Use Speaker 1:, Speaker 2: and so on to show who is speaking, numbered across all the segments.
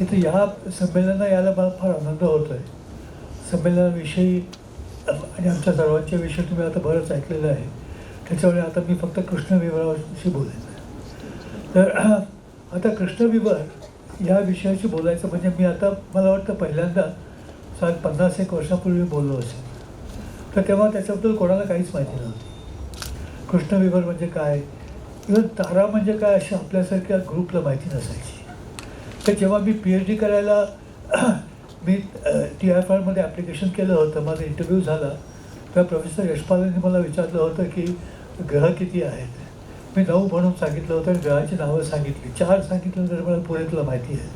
Speaker 1: तिथे ह्या संमेलनाला यायला मला फार आनंद होतो आहे. संमेलनाविषयी आणि आमच्या सर्वांच्या विषयी तुम्ही आता बरंच ऐकलेलं आहे. त्याच्यामुळे आता मी फक्त कृष्णविवराविषयी बोलेन. तर आता कृष्णविवर या विषयाशी बोलायचं म्हणजे मी आता मला वाटतं पहिल्यांदा 50-एक वर्षापूर्वी बोललो असेल. तर तेव्हा त्याच्याबद्दल कोणाला काहीच माहिती नव्हती. कृष्णविवर म्हणजे काय, इव्हन तारा म्हणजे काय अशी आपल्यासारख्या ग्रुपला माहिती नसायची. तर जेव्हा मी PhD करायला मी TIFRमध्ये ॲप्लिकेशन केलं होतं, माझा इंटरव्ह्यू झाला, तेव्हा प्रोफेसर यशपालांनी मला विचारलं होतं की ग्रह किती आहेत. मी 9 म्हणून सांगितलं होतं आणि ग्रहाची नावं सांगितली. 4 सांगितलं तर मला पुढे तुला माहिती आहे.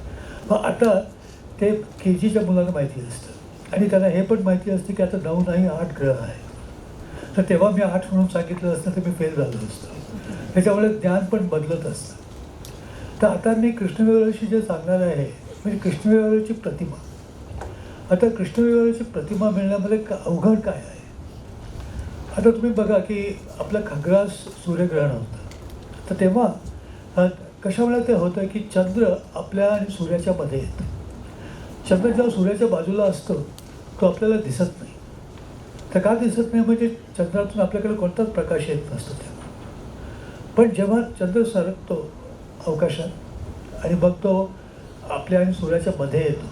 Speaker 1: मग आता ते KGच्या मुलांना माहिती असतं आणि त्यांना हे पण माहिती असतं की आता 9 नाही 8 ग्रह आहेत. तर तेव्हा मी 8 म्हणून सांगितलं असतं तर मी फेल झालो असतो. त्याच्यामुळे ज्ञान पण बदलत असतं. तर आता मी कृष्णविवराविषयी जे सांगणार आहे म्हणजे कृष्णविवराची प्रतिमा. आता कृष्णविवराची प्रतिमा मिळण्यामध्ये अवघड काय आहे. आता तुम्ही बघा की आपलं खग्रास सूर्यग्रहण होतं. तर तेव्हा कशामुळे ते होतं की चंद्र आपल्या आणि सूर्याच्या मध्ये येतं. चंद्र जेव्हा सूर्याच्या बाजूला असतो तो आपल्याला दिसत नाही. तर का दिसत नाही म्हणजे चंद्रातून आपल्याकडे कोणताच प्रकाश येत नसतो तेव्हा. पण जेव्हा चंद्र सरकतो अवकाशात आणि मग तो आपल्या आणि सूर्याच्या मध्ये येतो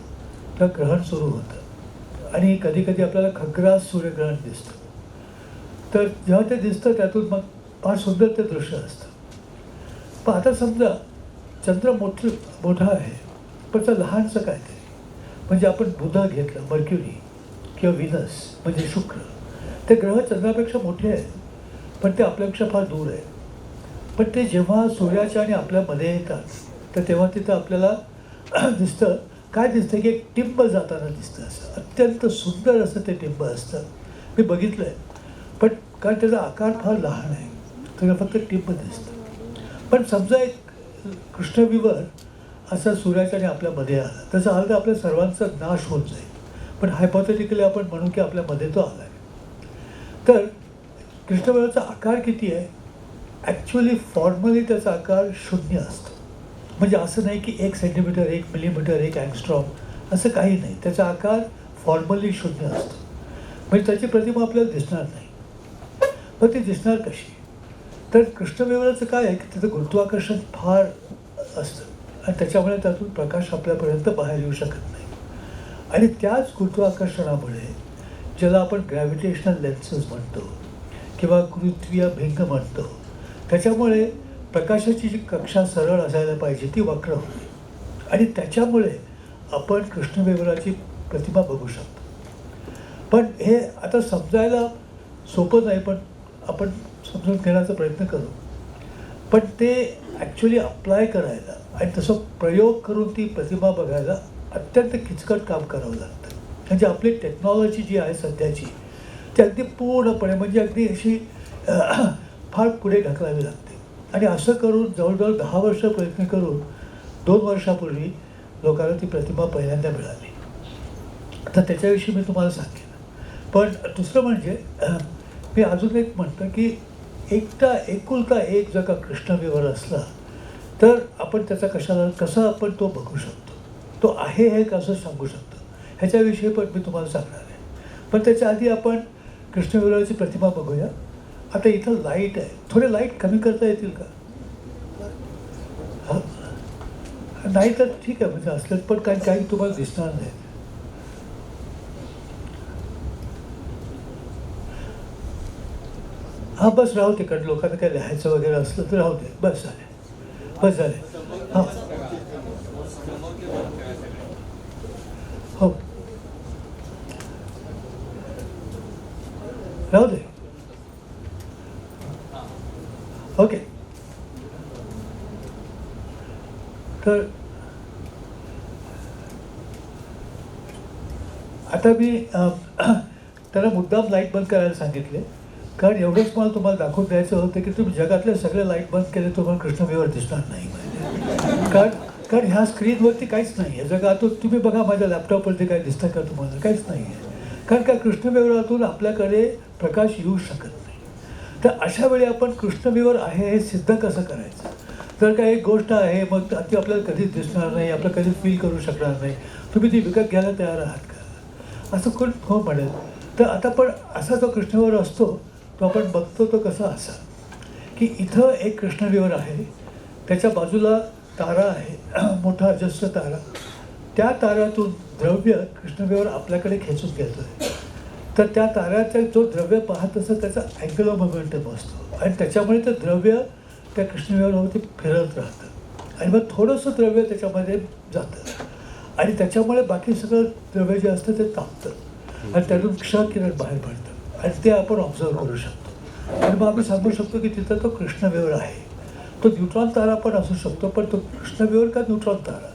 Speaker 1: तर ग्रहण सुरू होतं आणि कधी कधी आपल्याला खग्रास सूर्यग्रहण दिसतं. तर जेव्हा ते दिसतं त्यातून मग फार सुंदर ते दृश्य असतं. पण आता समजा चंद्र मोठा आहे पण ते लहानसं काहीतरी म्हणजे आपण बुध घेतलं, मर्क्युरी किंवा व्हीनस म्हणजे शुक्र. ते ग्रह चंद्रापेक्षा मोठे आहेत पण ते आपल्यापेक्षा फार दूर आहे. पण ते जेव्हा सूर्याच्या आणि आपल्यामध्ये येतात तर तेव्हा तिथं आपल्याला दिसतं काय दिसतं की एक टिंब जाताना दिसतं. असं अत्यंत सुंदर असं ते टिंब असतं. मी बघितलं आहे. पण कारण त्याचा आकार फार लहान आहे त्याला फक्त टिंब दिसतं. पण समजा एक कृष्णविवर असा सूर्याच्या आणि आपल्यामध्ये आला त्याचा अर्थ आपल्या सर्वांचा नाश होत जाईल. पण हायपोथेटिकली आपण म्हणू की आपल्यामध्ये तो आला आहे. तर कृष्णविवराचा आकार किती आहे. ॲक्च्युली फॉर्मली त्याचा आकार 0 असतो. म्हणजे असं नाही की 1 सेंटीमीटर 1 मिलीमीटर 1 अँगस्ट्रॉम असं काही नाही. त्याचा आकार फॉर्मली 0 असतो. म्हणजे त्याची प्रतिमा आपल्याला दिसणार नाही. पण ती दिसणार कशी. तर कृष्णविवराचं काय आहे की त्याचं गुरुत्वाकर्षण फार असतं आणि त्याच्यामुळे त्यातून प्रकाश आपल्यापर्यंत बाहेर येऊ शकत नाही. आणि त्याच गुरुत्वाकर्षणामुळे ज्याला आपण ग्रॅव्हिटेशनल लेन्सेस म्हणतो किंवा गुरुत्वीय भिंग म्हणतो त्याच्यामुळे प्रकाशाची जी कक्षा सरळ असायला पाहिजे ती वक्र होते आणि त्याच्यामुळे आपण कृष्णविवराची प्रतिमा बघू शकतो. पण हे आता समजायला सोपं नाही पण आपण समजून घेण्याचा प्रयत्न करू. पण ते ॲक्च्युली अप्लाय करायला आणि तसं प्रयोग करून ती प्रतिमा बघायला अत्यंत किचकट काम करावं लागतं. म्हणजे आपली टेक्नॉलॉजी जी आहे सध्याची ती अगदी पूर्णपणे म्हणजे अगदी अशी फार पुढे ढकलावी लागते. आणि असं करून जवळजवळ 10 वर्ष प्रयत्न करून 2 वर्षापूर्वी लोकांना ती प्रतिमा पहिल्यांदा मिळाली. तर त्याच्याविषयी मी तुम्हाला सांगेन. पण दुसरं म्हणजे मी अजून एक म्हणतो की एकुलता एक जर का कृष्णविवर असला तर आपण त्याचा कसा आपण तो बघू शकतो. तो आहे हे कसं सांगू शकतो ह्याच्याविषयी पण मी तुम्हाला सांगणार आहे. पण त्याच्या आधी आपण कृष्णविवराची प्रतिमा बघूया. आता इथं लाईट आहे. थोडे लाईट कमी करता येतील का. नाही तर ठीक आहे म्हणजे असलं पण काही तुम्हाला दिसणार नाही. हां बस राहू दे कारण लोकांना काय लिहायचं वगैरे असलं तर राहू दे. बस झाले हां हो राहू दे. ओके. तर आता मी त्याला मुद्दाम लाईट बंद करायला सांगितले कारण एवढंच मला तुम्हाला दाखवून द्यायचं होतं की तुम्ही जगातले सगळे लाईट बंद केले तुम्हाला कृष्णविवर दिसणार नाही. कारण ह्या स्क्रीनवरती काहीच नाही आहे. जगातून तुम्ही बघा माझ्या लॅपटॉपवरती काय दिसतं का तुम्हाला. काहीच नाही आहे. कारण का कृष्णविवरातून आपल्याकडे प्रकाश येऊ शकत नाही. तर अशा वेळी आपण कृष्णविवर आहे हे सिद्ध कसं करायचं. जर का एक गोष्ट आहे मग ती आपल्याला कधीच दिसणार नाही, आपल्याला कधीच फील करू शकणार नाही, तुम्ही ती विकत घ्यायला तयार आहात का? असं कोण हो म्हणेल. तर आता पण असा जो कृष्णविवर असतो तो आपण बघतो तो कसा असा की इथं एक कृष्णविवर आहे, त्याच्या बाजूला तारा आहे मोठा अजस्र तारा. त्या ताऱ्यातून द्रव्य कृष्णविवर आपल्याकडे खेचून घेतो आहे. तर त्या ताऱ्याचा जो द्रव्य पाहत असतो त्याचा अँग्युलर मोमेंटम असतो आणि त्याच्यामुळे ते द्रव्य त्या कृष्णविवरावरती फिरत राहतं आणि मग थोडंसं द्रव्य त्याच्यामध्ये जातं आणि त्याच्यामुळे बाकी सगळं द्रव्य जे असतं ते तापतं आणि त्यातून क्षकिरण बाहेर पडतं आणि ते आपण ऑब्झर्व करू शकतो. आणि मग आपण सांगू शकतो की तिथं तो कृष्णविवर आहे. तो न्यूट्रॉन तारा पण असू शकतो, पण तो कृष्णविवर का न्यूट्रॉन तारा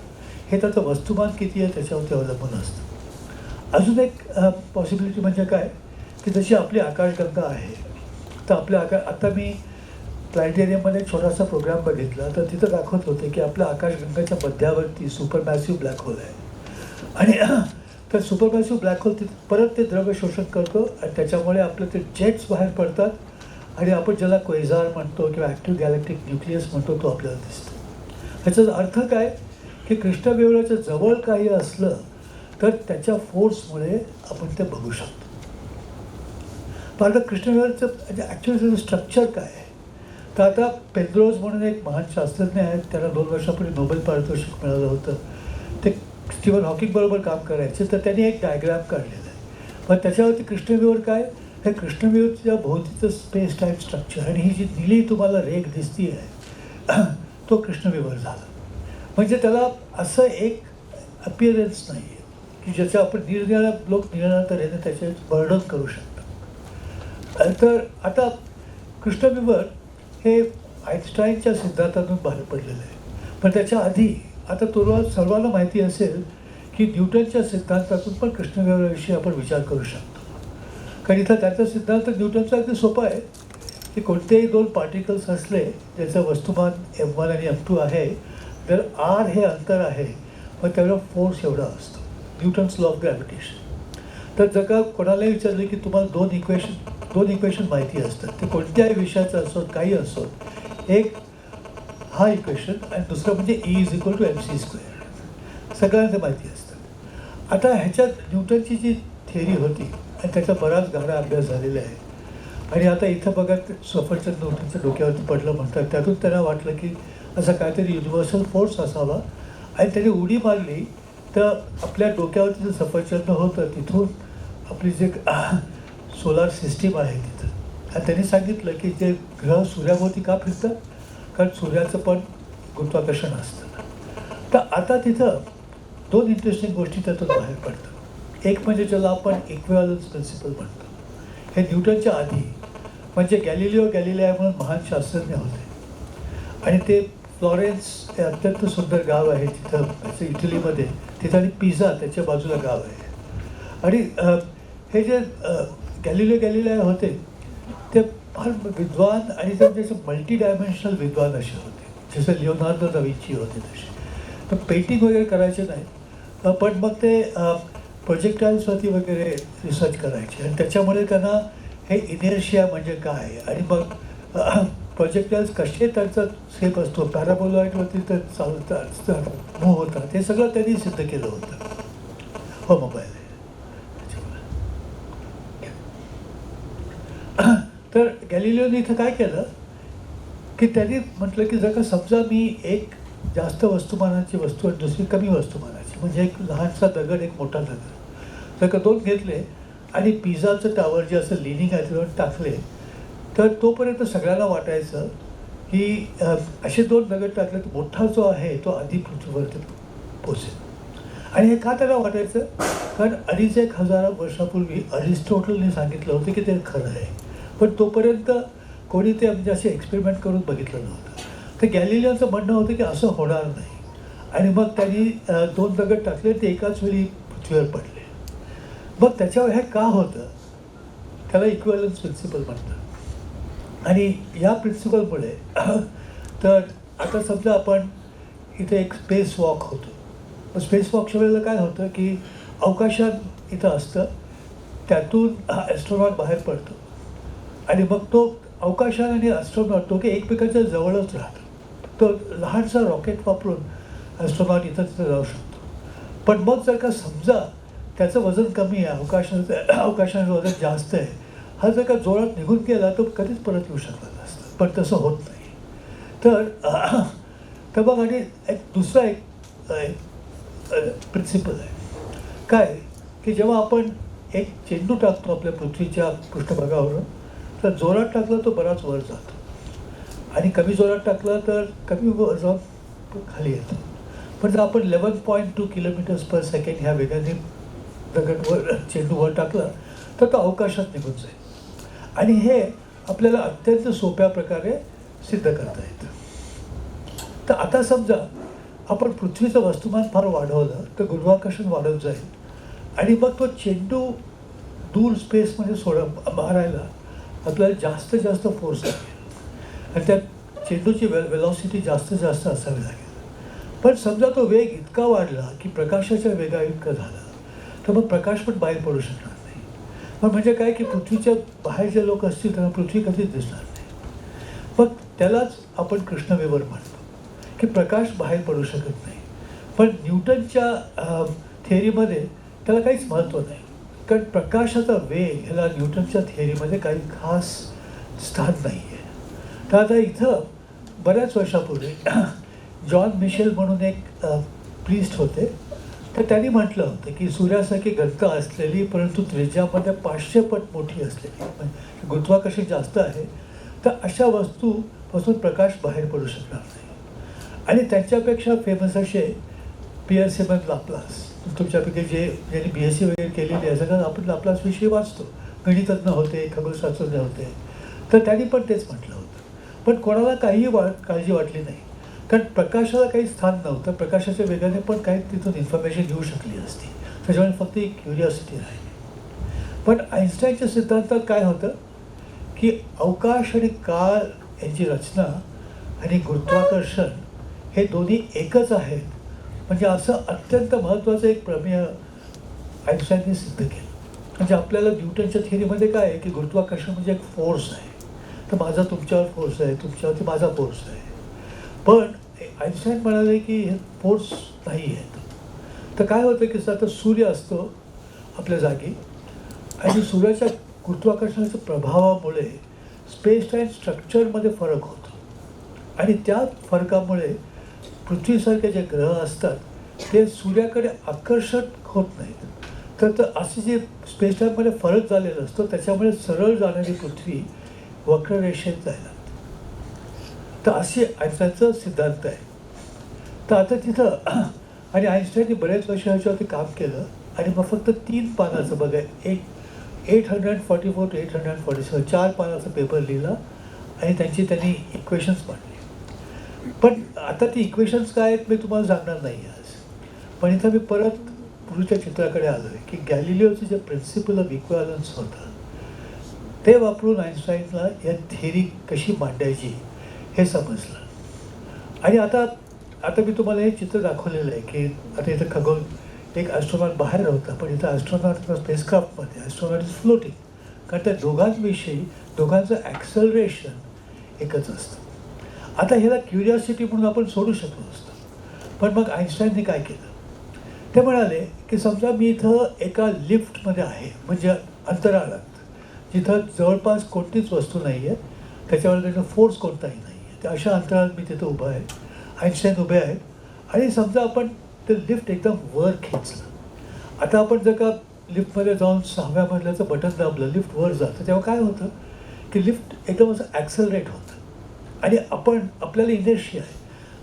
Speaker 1: हे त्याचं वस्तुमान किती आहे त्याच्यावरती अवलंबून असतं. अजून एक पॉसिबिलिटी म्हणजे काय की जशी आपली आकाशगंगा आहे, तर आपल्या आता मी प्लॅनेटेरियममध्ये एक छोटासा प्रोग्राम बघितला, तर तिथं दाखवत होते की आपल्या आकाशगंगाच्या मध्यावरती सुपरमॅसिव्ह ब्लॅक होल आहे आणि तर सुपरमॅसिव्ह ब्लॅक होल परत ते द्रव्य शोषण करतो आणि त्याच्यामुळे आपलं ते जेट्स बाहेर पडतात आणि आपण ज्याला क्वेझार म्हणतो किंवा ॲक्टिव्ह गॅलेक्टिक न्यूक्लियस म्हणतो तो आपल्याला दिसतो. ह्याचा अर्थ काय की कृष्णविवराच्या जवळ काही असलं तर त्याच्या फोर्समुळे आपण ते बघू शकतो. पण आता कृष्णविवराचं म्हणजे ॲक्च्युअली त्याचं स्ट्रक्चर काय आहे, तर आता पेद्रोज म्हणून एक महान शास्त्रज्ञ आहेत, त्यांना 2 वर्षापूर्वी नोबेल पारितोषिक मिळालं होतं. ते स्टीवन हॉकिंगबरोबर काम करायचे, तर त्यांनी एक डायग्राम काढलेला आहे. पण त्याच्यावरती कृष्णविवर काय, हे कृष्णविवरच्या भोवतीचं स्पेस टाईम स्ट्रक्चर आणि ही जी निळी तुम्हाला रेख दिसती आहे तो कृष्णविवर झाला. म्हणजे त्याला असं एक अपिअरन्स नाही आहे की ज्याचं आपण निरनिराळ्या लोक निरनिराळ्या तऱ्हेने त्याचे वर्णन करू शकतात. तर आता कृष्णविवर हे आईन्स्टाईनच्या सिद्धांतातून बाहेर पडलेलं आहे. पण त्याच्या आधी आता तुम्हाला सर्वांना माहिती असेल की न्यूटनच्या सिद्धांतातून पण कृष्णविवराविषयी आपण विचार करू शकतो. कारण इथं त्याचा सिद्धांत न्यूटनचा अगदी सोपा आहे की कोणतेही 2 पार्टिकल्स असले ज्याचं वस्तुमान M1 आणि M2 आहे, तर R हे अंतर आहे मग त्यावेळेला फोर्स एवढा असतो, न्यूटन्स लॉ ऑफ ग्रॅव्हिटेशन. तर जर का कोणालाही विचारलं की तुम्हाला 2 इक्वेशन माहिती असतात, ते कोणत्याही विषयाचं असोत काही असोत, एक हा इक्वेशन आणि दुसरं म्हणजे E=mc², सगळ्यांना माहिती असतं. आता ह्याच्यात न्यूटनची जी थिअरी होती आणि त्याचा बराच गाढा अभ्यास झालेला आहे आणि आता इथं बघा सफरचंद न्यूटनच्या डोक्यावरती पडलं म्हणतात, त्यातून त्यांना वाटलं की असा काहीतरी युनिव्हर्सल फोर्स असावा आणि त्याने उडी मारली तर आपल्या डोक्यावरती जे सफरचंद होतं तिथून आपली जे सोलार सिस्टीम आहे तिथं, आणि त्यांनी सांगितलं की जे ग्रह सूर्याभोवती का फिरतात, कारण सूर्याचं पण गुरुत्वाकर्षण असतं. तर आता तिथं 2 इंटरेस्टिंग गोष्टी त्यातून बाहेर पडतात. एक म्हणजे ज्याला आपण इक्विव्हॅलन्स प्रिन्सिपल म्हणतो, हे न्यूटनच्या आधी म्हणजे गॅलिलिओ गॅलिलाई म्हणून महान शास्त्रज्ञ होते आणि ते फ्लॉरेन्स हे अत्यंत सुंदर गाव आहे तिथं त्याचं इटलीमध्ये, तिथं आणि पिझा त्याच्या बाजूला गाव आहे. आणि हे जे गॅलिलिओ गॅलिलाई होते ते फार विद्वान आणि ते म्हणजे मल्टी डायमेन्शनल विद्वान असे होते, जसं लिओनार्दो दा विंची होते तसे. तर पेंटिंग वगैरे करायचे नाही, पण मग ते प्रोजेक्टाईल्सवरती वगैरे रिसर्च करायचे आणि त्याच्यामुळे त्यांना हे इनर्शिया म्हणजे काय आणि मग प्रोजेक्टाईल्स कसे त्यांचा शेप असतो, पॅराबोलॉइडवरती तर चालतात मूव होतात, हे सगळं त्यांनी सिद्ध केलं होतं. हो मोबाईल आहे तर गॅलिलिओने इथं काय केलं की त्यांनी म्हटलं की जर का समजा मी एक जास्त वस्तुमानाची वस्तू आणि दुसरी कमी वस्तुमानाची, म्हणजे एक लहानसा दगड एक मोठा दगड जर का 2 घेतले आणि पिझाचं टावर जे असं लिनिंग आहे त्यावर टाकले, तर तोपर्यंत सगळ्यांना वाटायचं की असे 2 दगड टाकले तर मोठा जो आहे तो आधी पृथ्वीवरती पोचेल. आणि हे का त्याला वाटायचं, कारण 2,500 वर्षापूर्वी अरिस्टॉटलने सांगितलं होतं की ते खरं आहे, पण तोपर्यंत कोणी ते म्हणजे असे एक्सपेरिमेंट करून बघितलं नव्हतं. तर गॅलिलिओचं म्हणणं होतं की असं होणार नाही आणि मग त्यांनी 2 दगड टाकले, ते एकाच वेळी पृथ्वीवर पडले. मग त्याच्यावर हे का होतं, त्याला इक्विव्हॅलन्स प्रिन्सिपल म्हणतात. आणि या प्रिन्सिपलमुळे तर आता समजा आपण इथे एक स्पेस वॉक होतो, मग स्पेस वॉकच्या वेळेला काय होतं की अवकाशात इथं असतं, त्यातून ॲस्ट्रॉनॉट बाहेर पडतो आणि मग तो अवकाशात आणि ॲस्ट्रॉनॉट तो की एकमेकांच्या जवळच राहतो. तो लहानसा रॉकेट वापरून ॲस्ट्रॉनॉट इथं तिथं जाऊ शकतो. पण मग जर का समजा त्याचं वजन कमी आहे, अवकाशाचं वजन जास्त आहे, हा जर का जोरात निघून गेला तर कधीच परत येऊ शकला नसतं. पण तसं होत नाही. तर मग आणि एक दुसरा प्रिन्सिपल आहे काय, की जेव्हा आपण एक चेंडू टाकतो आपल्या पृथ्वीच्या पृष्ठभागावरून, तर जोरात टाकला तो बराच वर जातो आणि कमी जोरात टाकला तर कमी वर जाऊन खाली येतो. पण जर आपण 11.2 km/s ह्या वेगाने चेंडू वर टाकला तर तो अवकाशात निघून जाईल. आणि हे आपल्याला अत्यंत सोप्या प्रकारे सिद्ध करता येतं. तर आता समजा आपण पृथ्वीचं वस्तुमान फार वाढवलं तर गुरुत्वाकर्षण वाढत जाईल आणि मग तो चेंडू दूर स्पेसमध्ये मारायला आपल्याला जास्तीत जास्त फोर्स लागेल आणि त्या चेंडूची वेलॉसिटी जास्तीत जास्त असावी लागेल. पण समजा तो वेग इतका वाढला की प्रकाशाच्या वेगा इतका झाला तर मग प्रकाश पण बाहेर पडू शकणार नाही. मग म्हणजे काय की पृथ्वीच्या बाहेर जे लोक असतील त्यांना पृथ्वी कधीच दिसणार नाही. मग त्यालाच आपण कृष्णविवर म्हणतो की प्रकाश बाहेर पडू शकत नाही. पण न्यूटनच्या थिअरीमध्ये त्याला काहीच महत्त्व नाही, कारण प्रकाशाचा वेग ह्याला न्यूटनच्या थिअरीमध्ये काही खास स्थान नाही आहे. तर आता इथं बऱ्याच वर्षापूर्वी जॉन मिशेल म्हणून एक प्रीस्ट होते, तर त्यांनी म्हटलं होतं की सूर्यासारखी घनता असलेली परंतु त्रिज्यामध्ये 500 पट मोठी असलेली, म्हणजे गुरुत्वाकर्षण जास्त आहे, तर अशा वस्तूपासून प्रकाश बाहेर पडू शकणार नाही. आणि त्यांच्यापेक्षा फेमस असे पियर सिमन लाप्लास, तुमच्यापैकी ज्यांनी BSc वगैरे केलेली आहे सगळं आपण लाप्लासविषयी वाचतो, गणितज्ञ होते, खगोलशास्त्रज्ञ होते, तर त्यांनी पण तेच म्हटलं होतं. पण कोणाला काहीही काळजी वाटली नाही, कारण प्रकाशाला काही स्थान नव्हतं. प्रकाशाच्या वेगाने पण काही तिथून इन्फॉर्मेशन येऊ शकली असती, त्याच्यामुळे फक्त एक क्युरिओसिटी राहिली. पण आईन्स्टाईनच्या सिद्धांतात काय होतं की अवकाश आणि काळ यांची रचना आणि गुरुत्वाकर्षण हे दोन्ही एकच आहेत. म्हणजे असं अत्यंत महत्त्वाचं एक प्रमेय आईन्स्टाईनने सिद्ध केलं. म्हणजे आपल्याला न्यूटनच्या थिअरीमध्ये काय आहे की गुरुत्वाकर्षण म्हणजे एक फोर्स आहे, तर माझा तुमच्यावर फोर्स आहे, तुमच्यावरती माझा फोर्स आहे. पण आईन्स्टाईन म्हणाले की हे फोर्स नाही आहेत. तर काय होतं की आता सूर्य असतो आपल्या जागी आणि सूर्याच्या गुरुत्वाकर्षणाच्या प्रभावामुळे स्पेस टाईम स्ट्रक्चरमध्ये फरक होतो आणि त्या फरकामुळे पृथ्वीसारखे जे ग्रह असतात ते सूर्याकडे आकर्षक होत नाहीत. तर असे जे स्पेस टाईममध्ये फरक झालेला असतो त्याच्यामुळे सरळ जाणारी पृथ्वी वक्ररेषेत जायला. तर अशी आईन्स्टाईनचा सिद्धांत आहे. तर आता तिथं आणि आईन्स्टाईनने बरेच वर्ष ह्याच्यावरती काम केलं आणि मग फक्त 3 पानाचं बघा, 844 ते 847 4 पानाचा पेपर लिहिला आणि त्यांनी इक्वेशन्स मांडली. पण आता ती इक्वेशन्स काय आहेत मी तुम्हाला सांगणार नाही आज. पण इथं मी परत पूर्वीच्या चित्राकडे आलो आहे की गॅलिलिओचं जे प्रिन्सिपल ऑफ इक्विव्हॅलन्स होतं ते वापरून आईन्स्टाईनला या थिअरी कशी मांडायची हे समजलं. आणि आता मी तुम्हाला हे चित्र दाखवलेलं आहे की आता इथं खगोल एक ॲस्ट्रॉनॉट बाहेर होता, पण इथं ॲस्ट्रॉनॉट स्पेसक्राफ्टमध्ये ॲस्ट्रॉनॉट इज फ्लोटिंग, कारण त्या दोघांचं ॲक्सलरेशन एकच असतं. आता ह्याला क्युरिओसिटी म्हणून आपण सोडू शकलो असतो. पण मग आईन्स्टाईनने काय केलं ते म्हणाले की समजा मी इथं एका लिफ्टमध्ये आहे, म्हणजे अंतराळात, जिथं जवळपास कोणतीच वस्तू नाही आहे, त्याच्यावर त्याचा फोर्स कोणताही नाही आहे, तर अशा अंतराळात मी तिथं उभं आहे, आईन्स्टाईन उभे आहेत. आणि समजा आपण ते लिफ्ट एकदम वर खेचलं. आता आपण जर का लिफ्टमध्ये जाऊन 6व्या मजल्याचं बटन दाबलं, लिफ्ट वर जातं, तेव्हा काय होतं की लिफ्ट एकदम असं ॲक्सलरेट होतं आणि आपल्याला इनर्शिया आहे,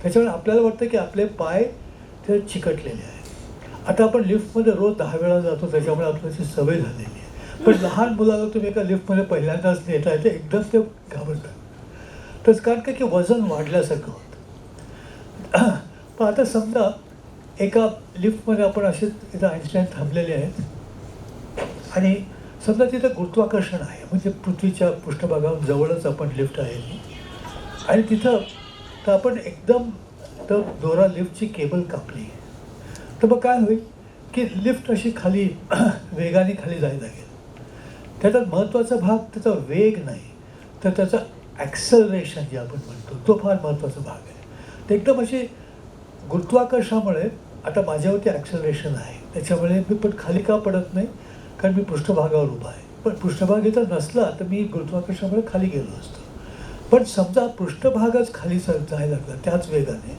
Speaker 1: त्याच्यामुळे आपल्याला वाटतं की आपले पाय ते चिकटलेले आहेत. आता आपण लिफ्टमध्ये रोज 10 वेळा जातो, त्याच्यामुळे आपल्याची सवय झालेली आहे. पण लहान मुलाला तुम्ही एका लिफ्टमध्ये पहिल्यांदाच नेता येते, एकदम ते घाबरतात. तसं कारण का की वजन वाढल्यासारखं होतं. पण आता समजा एका लिफ्टमध्ये आपण असे इथं आईन्स्टाईन थांबलेले आहेत आणि समजा तिथं गुरुत्वाकर्षण आहे, म्हणजे पृथ्वीच्या पृष्ठभागावर जवळच आपण लिफ्ट आहे आणि तिथं तर आपण एकदम तर दोरा लिफ्टची केबल कापली, तर मग काय होईल की लिफ्ट अशी खाली वेगाने खाली जायला लागेल. त्याचा महत्त्वाचा भाग त्याचा वेग नाही, तर त्याचा ॲक्सलरेशन जे आपण म्हणतो तो फार महत्त्वाचा भाग आहे. ते एकदम अशी गुरुत्वाकर्षणामुळे आता माझ्यावरती ॲक्सलरेशन आहे, त्याच्यामुळे मी पण खाली का पडत नाही, कारण मी पृष्ठभागावर उभा आहे. पण पृष्ठभाग इथं नसला तर मी गुरुत्वाकर्षणामुळे खाली गेलो असतो. पण समजा पृष्ठभागच खाली जायला लागला त्याच वेगाने,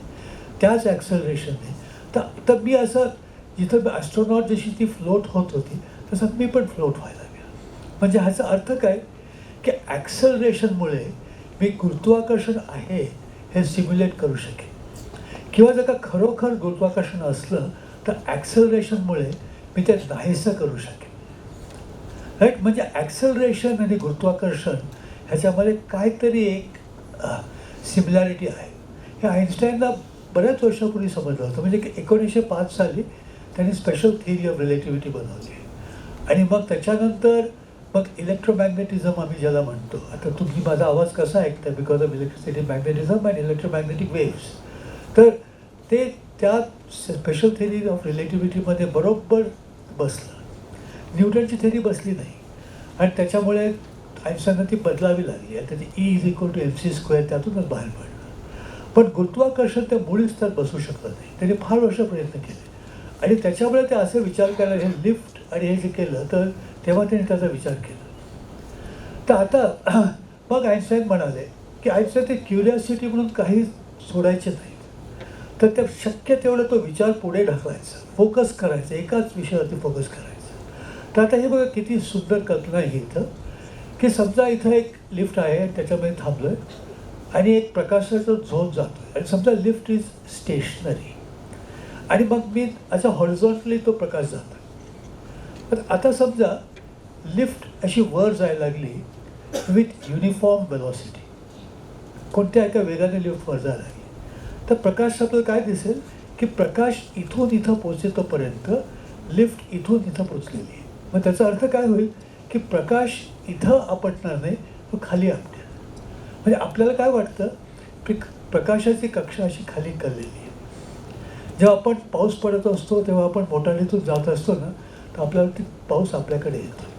Speaker 1: त्याच ॲक्सलरेशनने, तर मी असं जिथं ॲस्ट्रॉनॉट जशी ती फ्लोट होत होती तसं मी पण फ्लोट व्हायला लागलो. म्हणजे ह्याचा अर्थ काय की ॲक्सलरेशनमुळे मी गुरुत्वाकर्षण आहे हे सिम्युलेट करू शकेन. किंवा जर का खरोखर गुरुत्वाकर्षण असलं तर ॲक्सलरेशनमुळे मी ते नाहीसं करू शकेन. राईट. म्हणजे ॲक्सलरेशन आणि गुरुत्वाकर्षण ह्याच्यामध्ये काहीतरी एक सिमिलॅरिटी आहे. हे आईन्स्टाईनला बऱ्याच वर्षापूर्वी समजलं होतं. म्हणजे 1905 साली त्यांनी स्पेशल थिअरी ऑफ रिलेटिव्हिटी बनवली. आणि मग त्याच्यानंतर मग इलेक्ट्रोमॅग्नेटिझम आम्ही ज्याला म्हणतो, आता तुम्ही माझा आवाज कसा ऐकता because of electricity, magnetism and electromagnetic waves, तर ते त्या स्पेशल थिअरी ऑफ रिलेटिव्हिटीमध्ये बरोबर बसलं. न्यूटनची थिअरी बसली नाही आणि त्याच्यामुळे आईन्स्टाईनला ती बदलावी लागली आणि त्याची E=mc² त्यातूनच बाहेर पडलं. पण गुरुत्वाकर्षण ते मुळीच त्यात बसू शकलं नाही. त्यांनी फार वर्ष प्रयत्न केले आणि त्याच्यामुळे ते असे विचार करायला, हे लिफ्ट आणि हे जे केलं, तर तेव्हा त्यांनी त्याचा विचार केला. तर आता मग आईन्स्टाईन म्हणाले की आईन्स्टाईन ते क्युरिओसिटी म्हणून काही सोडायचे नाही, तर ते शक्य तेवढं तो विचार पुढे ढकलायचा, फोकस करायचा, एकाच विषयावरती फोकस करायचा. तर आता हे बघा किती सुंदर कल्पना आहे इथं, की समजा इथं एक लिफ्ट आहे आणि त्याच्यामध्ये थांबलो आहे आणि एक प्रकाशाचा झोन जातो आहे आणि समजा लिफ्ट इज स्टेशनरी आणि मग मी अशा हॉरिझॉन्टली तो प्रकाश जातो. तर आता समजा लिफ्ट अशी वर जायला लागली विथ युनिफॉर्म वेलॉसिटी, कोणत्या एका वेगाने लिफ्ट वर जायला लागली, तर प्रकाश आपल्याला काय दिसेल की प्रकाश इथून इथं पोचेतोपर्यंत लिफ्ट इथून इथं पोचलेली आहे. मग त्याचा अर्थ काय होईल की प्रकाश इथं आपटणार नाही, तो खाली आपटेल. म्हणजे आपल्याला काय वाटतं की प्रकाशाची कक्षा अशी खाली करलेली आहे. जेव्हा आपण पाऊस पडत असतो तेव्हा आपण मोटारीतून जात असतो ना, तर आपल्याला ती पाऊस आपल्याकडे येतो.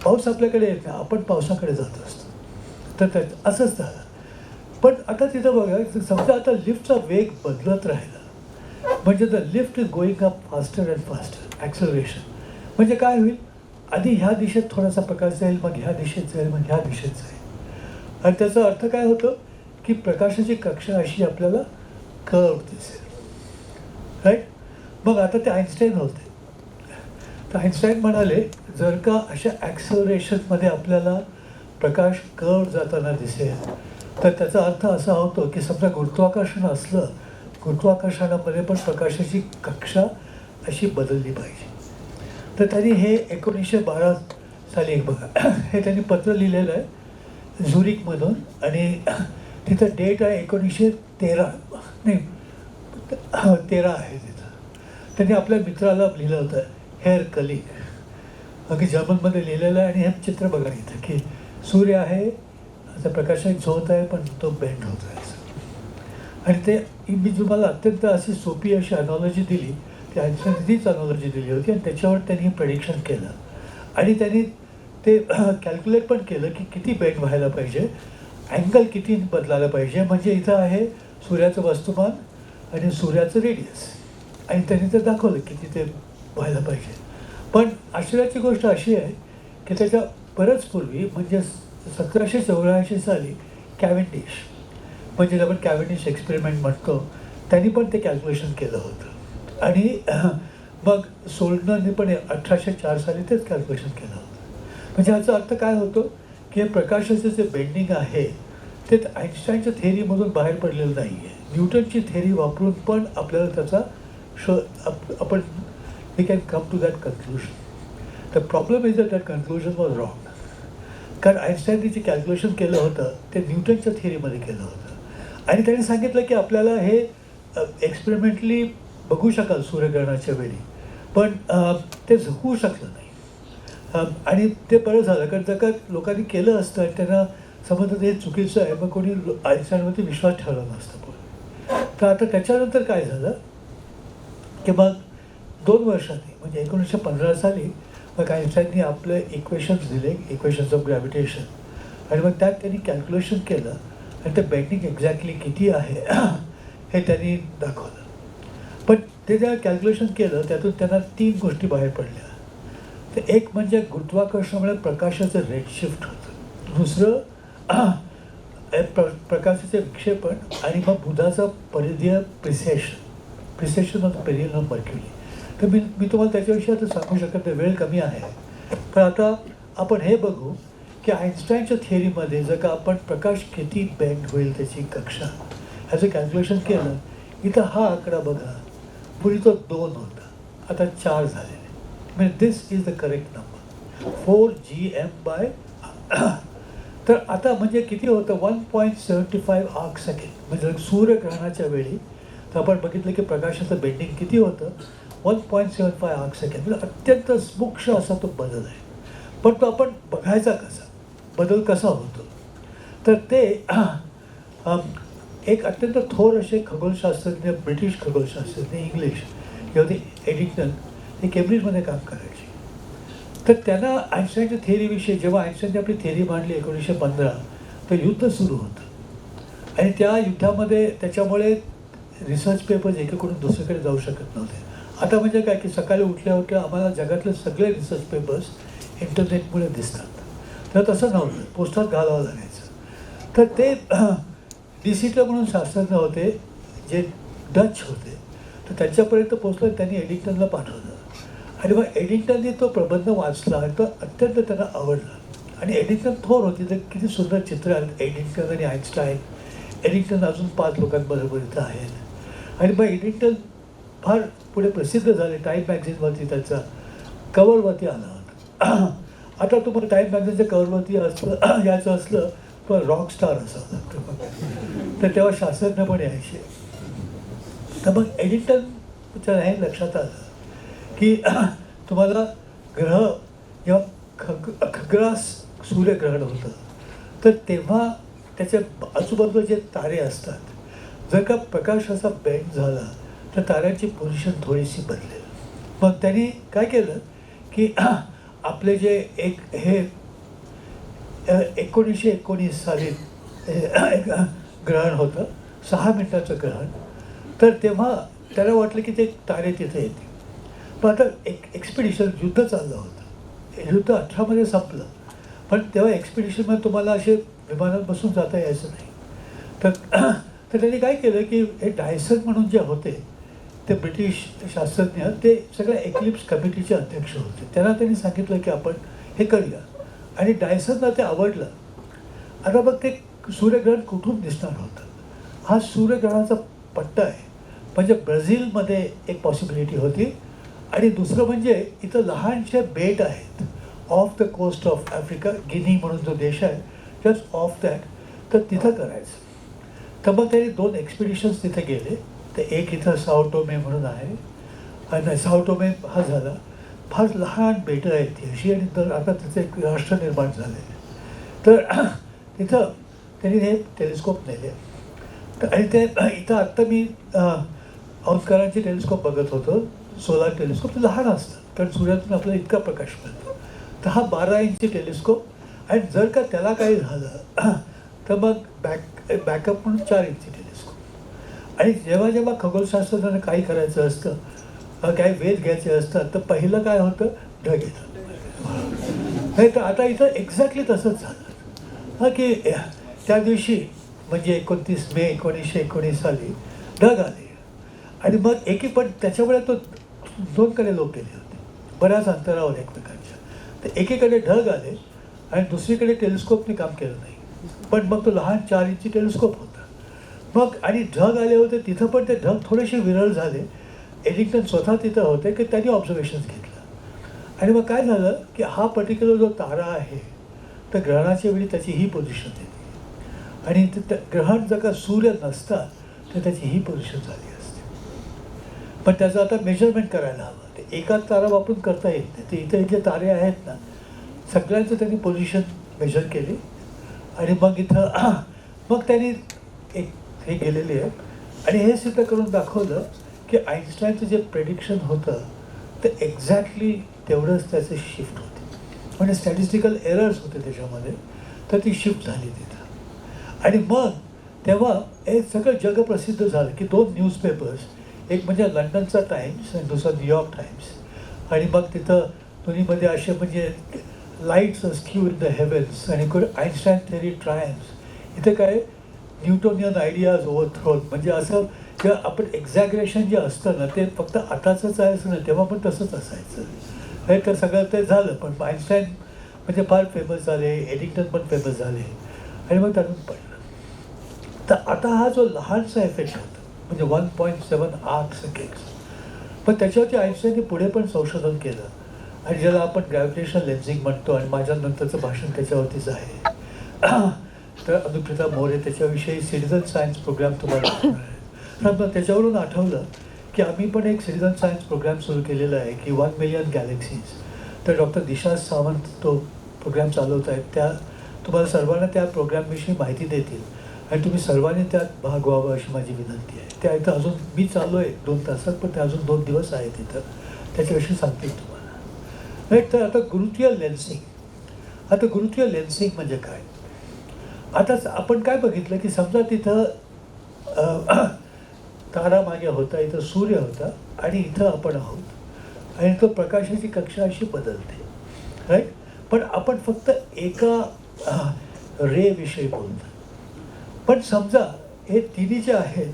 Speaker 1: पाऊस आपल्याकडे येत नाही, आपण पावसाकडे जात असतो. तर त्या असंच झालं. पण आता तिथं बघा, समजा आता लिफ्टचा वेग बदलत राहिला, म्हणजे the lift is going up faster and faster, acceleration. म्हणजे काय होईल, आधी ह्या दिशेत थोडासा प्रकाश जाईल, मग ह्या दिशेत जाईल, मग ह्या दिशेत जाईल. आणि त्याचा अर्थ काय होतं की प्रकाशाची कक्षा अशी आपल्याला कर्व दिसेल. राईट. मग आता ते आईन्स्टाईन होते. तर आईन्स्टाईन म्हणाले जर का अशा ॲक्सलरेशनमध्ये आपल्याला प्रकाश कर्व जाताना दिसेल तर त्याचा अर्थ असा होतो की समजा गुरुत्वाकर्षण असलं, गुरुत्वाकर्षणामध्ये पण प्रकाशाची कक्षा अशी बदलली पाहिजे. तर त्यांनी हे 1912 साली बघा हे त्यांनी पत्र लिहिलेलं आहे झुरिकमधून आणि तिथं डेट आहे 1913 नाही 13 आहे तिथं. त्यांनी आपल्या मित्राला लिहिलं होतं हेअर कलिक, अगदी जर्मनमध्ये लिहिलेलं आहे. आणि हे चित्र बघा इथं की सूर्य आहे, आता प्रकाशात झोत आहे पण तो बेंड होतो आहे असं. आणि ते मी तुम्हाला अत्यंत अशी सोपी अशी अनॉलॉजी दिली, ती आईन्स्टाईन तीच अनॉलॉजी दिली होती आणि त्याच्यावर त्यांनी प्रेडिक्शन केलं आणि त्यांनी ते कॅल्क्युलेट पण केलं की किती बेंड व्हायला पाहिजे, अँगल किती बदलायला पाहिजे. म्हणजे इथं आहे सूर्याचं वस्तुमान आणि सूर्याचं रेडियस आणि त्यांनी ते दाखवलं किती ते व्हायला पाहिजे. पण आश्चर्याची गोष्ट अशी आहे की त्याच्या बरंच पूर्वी म्हणजे 1784 साली कॅव्हेंडिश, म्हणजे आपण कॅव्हेंडिश एक्सपेरिमेंट म्हणतो, त्यांनी पण ते कॅल्क्युलेशन केलं होतं आणि मग सोल्डनरने पण 1804 साली तेच कॅल्क्युलेशन केलं होतं. म्हणजे ह्याचा अर्थ काय होतो की हे प्रकाशाचं जे बेंडिंग आहे ते आईन्स्टाईनच्या थेअरीमधून बाहेर पडलेलं नाही आहे. न्यूटनची थेअरी वापरून पण आपल्याला त्याचा आपण we can come to that conclusion. The problem is that conclusion was wrong. कारण आईन्स्टाईनने जे कॅल्क्युलेशन केलं होतं ते न्यूटनच्या थिअरीमध्ये केलं होतं आणि त्यांनी सांगितलं की आपल्याला हे एक्सपेरिमेंटली बघू शकाल सूर्यग्रहणाच्या वेळी, पण ते होऊ शकलं नाही. आणि ते बरं झालं, कारण जर का लोकांनी केलं असतं आणि त्यांना समजलं हे चुकीचं आहे, मग कोणी आईन्स्टाईनवरती विश्वास ठेवला नसता. पण तर आता त्याच्यानंतर काय झालं की मग 2 वर्षांनी म्हणजे 1915 साली मग आईन्स्टाईननी आपले इक्वेशन्स दिले, इक्वेशन्स ऑफ ग्रॅव्हिटेशन, आणि मग त्यात त्यांनी कॅल्क्युलेशन केलं आणि ते बेंडिंग एक्झॅक्टली किती आहे हे त्यांनी दाखवलं. पण ते जेव्हा कॅल्क्युलेशन केलं त्यातून त्यांना 3 गोष्टी बाहेर पडल्या. तर एक म्हणजे गुरुत्वाकर्षणामुळे प्रकाशाचं रेड शिफ्ट होतं. दुसरं प्रकाशाचे विक्षेपण आणि मग बुधाचं परिधीय प्रिसेशन ऑफ पेरियन ऑफ मर्क्युरी. तर मी तुम्हाला त्याच्याविषयी आता सांगू शकत नाही, वेळ कमी आहे. पण आता आपण हे बघू की आईन्स्टाईनच्या थिअरीमध्ये जर का आपण प्रकाश किती बेंड होईल त्याची कक्षा ह्याचं कॅल्क्युलेशन केलं, इथं हा आकडा बघा, पूर्वी तो 2 होता, आता 4 झालेले. म्हणजे this is the correct number 4GM/. तर आता म्हणजे किती होतं 1.75 आर्क सेकंड. म्हणजे सूर्यग्रहणाच्या वेळी तर आपण बघितलं की प्रकाशाचं बेंडिंग किती होतं 1.75 आर्क सेकंड. म्हणजे अत्यंत सूक्ष्म असा तो बदल आहे. पण तो आपण बघायचा कसा, बदल कसा होतो, तर ते एक अत्यंत थोर असे खगोलशास्त्रज्ञ, ब्रिटिश खगोलशास्त्रज्ञ, इंग्लिश किंवा एडिंग्टन, हे केम्ब्रिजमध्ये काम करायचे. तर त्यांना आईन्स्टाईनच्या थिअरीविषयी, जेव्हा आईन्स्टाईनने आपली थिअरी मांडली 1915, तर युद्ध सुरू होतं आणि त्या युद्धामध्ये त्याच्यामुळे रिसर्च पेपर्स एकीकडून दुसरीकडे जाऊ शकत नव्हते. आता म्हणजे काय की सकाळी उठल्या उठल्या आम्हाला जगातले सगळे रिसर्च पेपर्स इंटरनेटमुळे दिसतात. तर तसं नव्हतं, पोस्टात घालावं लागायचं. तर ते डिसिटर म्हणून शास्त्रज्ञ होते जे डच होते, तर त्यांच्यापर्यंत पोचलं. त्यांनी एडिंग्टनला पाठवलं आणि मग एडिंग्टनने तो प्रबंध वाचला आणि तो अत्यंत त्यांना आवडला. आणि एडिंग्टन थोर होती, तर किती सुंदर चित्र आहेत एडिंग्टन आणि आईन्स्टाईन. एडिंग्टन अजून 5 लोकांबरोबर इथं आहेत. आणि मग एडिंग्टन फार पुढे प्रसिद्ध झाले. टाईम मॅगझिनवरती त्याचा कवरवरती आला होता. आता तुम्हाला टाईम मॅगझिनच्या कवरवरती असलं यायचं असलं तर रॉक स्टार असावं लागतं. तर तेव्हा शास्त्रज्ञ पण यायचे. तर मग एडिंग्टनच्या हे लक्षात आलं की तुम्हाला ग्रह जेव्हा खग्रास सूर्यग्रहण होतं, तर तेव्हा त्याच्या आजूबाजूला जे तारे असतात, जर का प्रकाश असा बेंड झाला तर ताऱ्यांची पोझिशन थोडीशी बदलेल. मग त्यांनी काय केलं की आपले जे एक हे 1919 साली एक ग्रहण होतं, 6 मिनिटाचं ग्रहण. तर तेव्हा त्याला वाटलं की ते तारे तिथे येतील. पण आता एक्सपिडिशन युद्ध चाललं होतं. युद्ध 18मध्ये संपलं, पण तेव्हा एक्सपिडिशनमध्ये तुम्हाला असे विमानात बसून जाता यायचं नाही. तर त्यांनी काय केलं की हे डायसन म्हणून जे होते ते ब्रिटिश शास्त्रज्ञ, ते सगळ्या एक्लिप्स कमिटीचे अध्यक्ष होते. त्यांनी सांगितलं की आपण हे करूया आणि डायसनला ते आवडलं. आता मग ते सूर्यग्रहण कुठून दिसणार होतं, हा सूर्यग्रहणाचा पट्टा आहे. म्हणजे ब्राझीलमध्ये एक पॉसिबिलिटी होती आणि दुसरं म्हणजे इथं लहानशे बेट आहेत off the coast of Africa, Guinea म्हणून जो देश आहे जस्ट ऑफ दॅट, तर तिथं करायचं. तर मग त्यांनी 2 एक्सपिडिशन्स तिथे गेले. ते एक इथं साओ टोमे म्हणून आहे, आणि साओ टोमे हा झाला, फार लहान बेटं आहेत ती अशी, आणि तर आता त्याचं एक राष्ट्र निर्माण झाले. तर तिथं त्यांनी हे टेलिस्कोप नेले. तर आणि ते इथं आत्ता मी औंधकारांचे टेलिस्कोप बघत होतो, सोलार टेलिस्कोप. ते लहान असतात कारण सूर्यातून आपल्याला इतका प्रकाश मिळतो. तर हा 12 इंची टेलिस्कोप, आणि जर का त्याला काही झालं तर मग बॅकअप म्हणून 4 इंची टेलिस्कोप. आणि जेव्हा जेव्हा खगोलशास्त्रज्ञांना काही करायचं असतं, काही वेध घ्यायचे असतात, तर पहिलं काय होतं, ढग येतात. नाही तर आता इथं एक्झॅक्टली तसंच झालं की त्या दिवशी म्हणजे 29 मे 1919 साली ढग आले. आणि मग पण त्याच्यामुळे तो 2कडे लोक गेले होते बऱ्याच अंतरावर एकमेकांच्या. तर एकीकडे ढग आले आणि दुसरीकडे टेलिस्कोपने काम केलं नाही. पण मग तो लहान 4 इंची टेलिस्कोप होता. मग आणि ढग आले होते तिथं, पण ते ढग थोडेसे विरळ झाले. एडिंग्टन स्वतः तिथं होते की त्यांनी ऑब्झर्वेशन्स घेतलं. आणि मग काय झालं की हा पर्टिक्युलर जो तारा आहे, तर ग्रहणाच्या वेळी त्याची ही पोझिशन येते, आणि ग्रहण जर का सूर्य नसता तर त्याची ही पोझिशन झाली असते. पण त्याचं आता मेजरमेंट करायला हवं. ते एकाच तारा वापरून करता येत नाही. ते इथे जे तारे आहेत ना, सगळ्यांचं त्यांनी पोझिशन मेजर केली. आणि मग इथं मग त्यांनी एक हे गेलेले आहे आणि हे सिद्ध करून दाखवलं की आईन्स्टाईनचं जे प्रेडिक्शन होतं ते एक्झॅक्टली तेवढंच त्याचं शिफ्ट होते. म्हणजे स्टॅटिस्टिकल एरर्स होते त्याच्यामध्ये, तर ती शिफ्ट झाली तिथं. आणि मग तेव्हा हे सगळं जगप्रसिद्ध झालं की 2 न्यूजपेपर्स, एक म्हणजे लंडनचा टाइम्स आणि दुसरा न्यूयॉर्क टाइम्स, आणि मग तिथं दोन्हीमध्ये असे म्हणजे lights askew in the havens आणि आईन्स्टाईन थेअरी ट्रायम्स, इथे काय न्यूटोनियन आयडियाज ओव्हरथ्रोन, म्हणजे असं किंवा आपण एक्झॅग्रेशन जे असतं ना ते फक्त आताचंच आहे असं नाही, तेव्हा पण तसंच असायचं. हे तर सगळं ते झालं, पण आईन्स्टाईन म्हणजे फार फेमस झाले, एडिंग्टन पण फेमस झाले आणि मग त्यातून पडलं. तर आता हा जो लहानसा इफेक्ट होता म्हणजे 1.7 आर्क सेकंड्स, पण त्याच्यावरती आईन्स्टाईनने पुढे पण संशोधन केलं आणि ज्याला आपण ग्रॅव्हिटेशनल लेन्सिंग म्हणतो, आणि माझ्यानंतरचं भाषण त्याच्यावरतीच आहे. तर अनुप्रिता मोरे त्याच्याविषयी सिटिझन सायन्स प्रोग्राम तुम्हाला दाखवणार आहे. तर त्याच्यावरून आठवलं की आम्ही पण एक सिटिझन सायन्स प्रोग्राम सुरू केलेला आहे की 1 मिलियन गॅलेक्सीज. तर डॉक्टर दिशा सावंत तो प्रोग्राम चालवत आहेत, त्या तुम्हाला सर्वांना त्या प्रोग्रामविषयी माहिती देतील आणि तुम्ही सर्वांनी त्यात भाग व्हावं अशी माझी विनंती आहे. त्या इथं अजून मी चाललो आहे 2 तासात, पण ते अजून 2 दिवस आहेत तिथं, त्याच्याविषयी सांगतील तुम्हाला. राईट. तर आता गुरुत्वीय लेन्सिंग. आता गुरुत्वीय लेन्सिंग म्हणजे काय? आता आपण काय बघितलं की समजा तिथं तारा मागे होता, इथं सूर्य होता आणि इथं आपण आहोत आणि तो प्रकाशाची कक्षा अशी बदलते, राईट. पण आपण फक्त एका रेविषयी बोलतो. पण समजा हे तिन्ही जे आहेत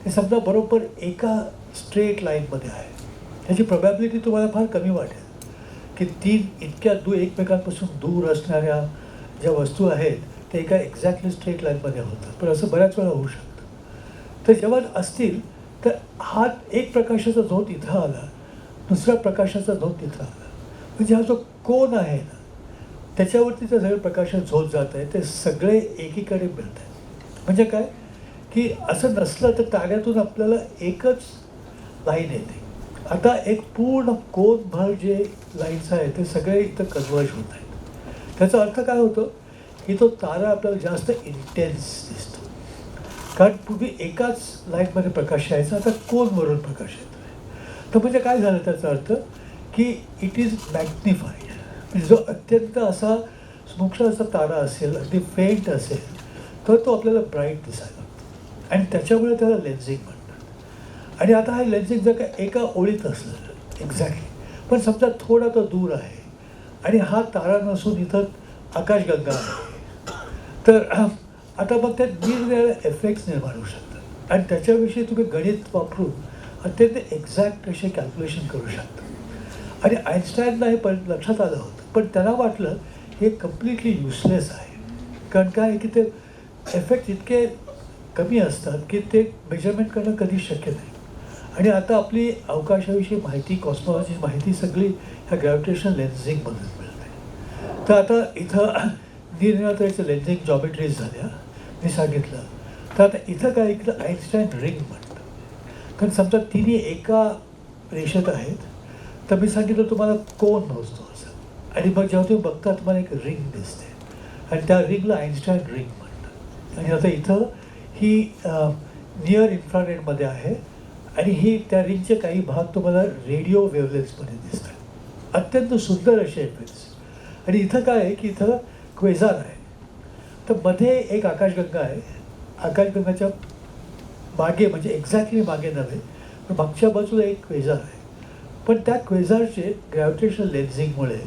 Speaker 1: ते समजा बरोबर एका स्ट्रेट लाईनमध्ये आहे, त्याची प्रोबॅबिलिटी तुम्हाला फार कमी वाटेल की 3 इतक्या एकमेकांपासून दूर असणाऱ्या ज्या वस्तू आहेत ते एका एक्झॅक्टली स्ट्रेट लाईनमध्ये होतं. पण असं बऱ्याच वेळा होऊ शकतं. तर जेव्हा असतील तर हा एक प्रकाशाचा झोत इथं आला, दुसऱ्या प्रकाशाचा झोत तिथं आला, म्हणजे हा जो कोन आहे ना त्याच्यावरती ते सगळे प्रकाशात झोत जात आहे, ते सगळे एकीकडे मिळत आहे. म्हणजे काय की असं नसलं तर ताऱ्यातून आपल्याला एकच लाईन येते. आता एक पूर्ण कोनभर जे लाईन्स आहेत ते सगळे इथं कन्वर्ज होत आहेत. त्याचा अर्थ काय होतो की तो तारा आपल्याला जास्त इंटेन्स दिसतो, कारण पूर्वी एकाच लाईटमध्ये प्रकाश यायचा, आता कोनवरून प्रकाश येतो आहे. तर म्हणजे काय झालं त्याचा अर्थ की इट इज मॅग्निफाईड. म्हणजे जो अत्यंत असा सूक्ष्म असा तारा असेल, अगदी फेंट असेल, तर तो आपल्याला ब्राईट दिसायला लागतो आणि त्याच्यामुळे त्याला लेन्सिंग म्हणतात. आणि आता हा लेन्सिंग जर का एका ओळीत असलं एक्झॅक्टली, पण समजा थोडा तो दूर आहे आणि हा तारा नसून इथं आकाशगंगा आहे, तर आता मग त्यात निरनिराळे एफेक्ट्स निर्माण होऊ शकतात आणि त्याच्याविषयी तुम्ही गणित वापरून अत्यंत एक्झॅक्ट असे कॅल्क्युलेशन करू शकता. आणि आईन्स्टाईनला हे पण लक्षात आलं होतं, पण त्यांना वाटलं हे कम्प्लिटली युजलेस आहे, कारण काय की ते एफेक्ट इतके कमी असतात की ते मेजरमेंट करणं कधीच शक्य नाही. आणि आता आपली अवकाशाविषयी माहिती, कॉस्मॉलॉजी माहिती सगळी ह्या ग्रॅव्हिटेशनल लेन्सिंगमधून मिळते. तर आता इथं निरनिराळ्या लेन्सिंग जॉमेट्रीज झाल्या मी सांगितलं. तर आता इथं काय इथं आईन्स्टाईन रिंग म्हणतं, कारण समजा तिन्ही एका रेषेत आहेत, तर मी सांगितलं तुम्हाला कोण मोजतो असं, आणि मग जेव्हा तुम्ही बघता तुम्हाला एक रिंग दिसते आणि त्या रिंगला आईन्स्टाईन रिंग म्हणतात. आणि आता इथं ही नियर इन्फ्रारेडमध्ये आहे आणि ही त्या रिंगचे काही भाग तुम्हाला रेडिओ वेव्हलेन्समध्ये दिसतात, अत्यंत सुंदर असे इफेक्ट्स. आणि इथं काय आहे की इथं क्वेझार आहे, तर मध्ये एक आकाशगंगा आहे. आकाशगंगाच्या मागे म्हणजे एक्झॅक्टली मागे नव्हे पण मागच्या बाजूला एक क्वेझार आहे. पण त्या क्वेझारचे ग्रॅव्हिटेशनल लेन्सिंगमुळे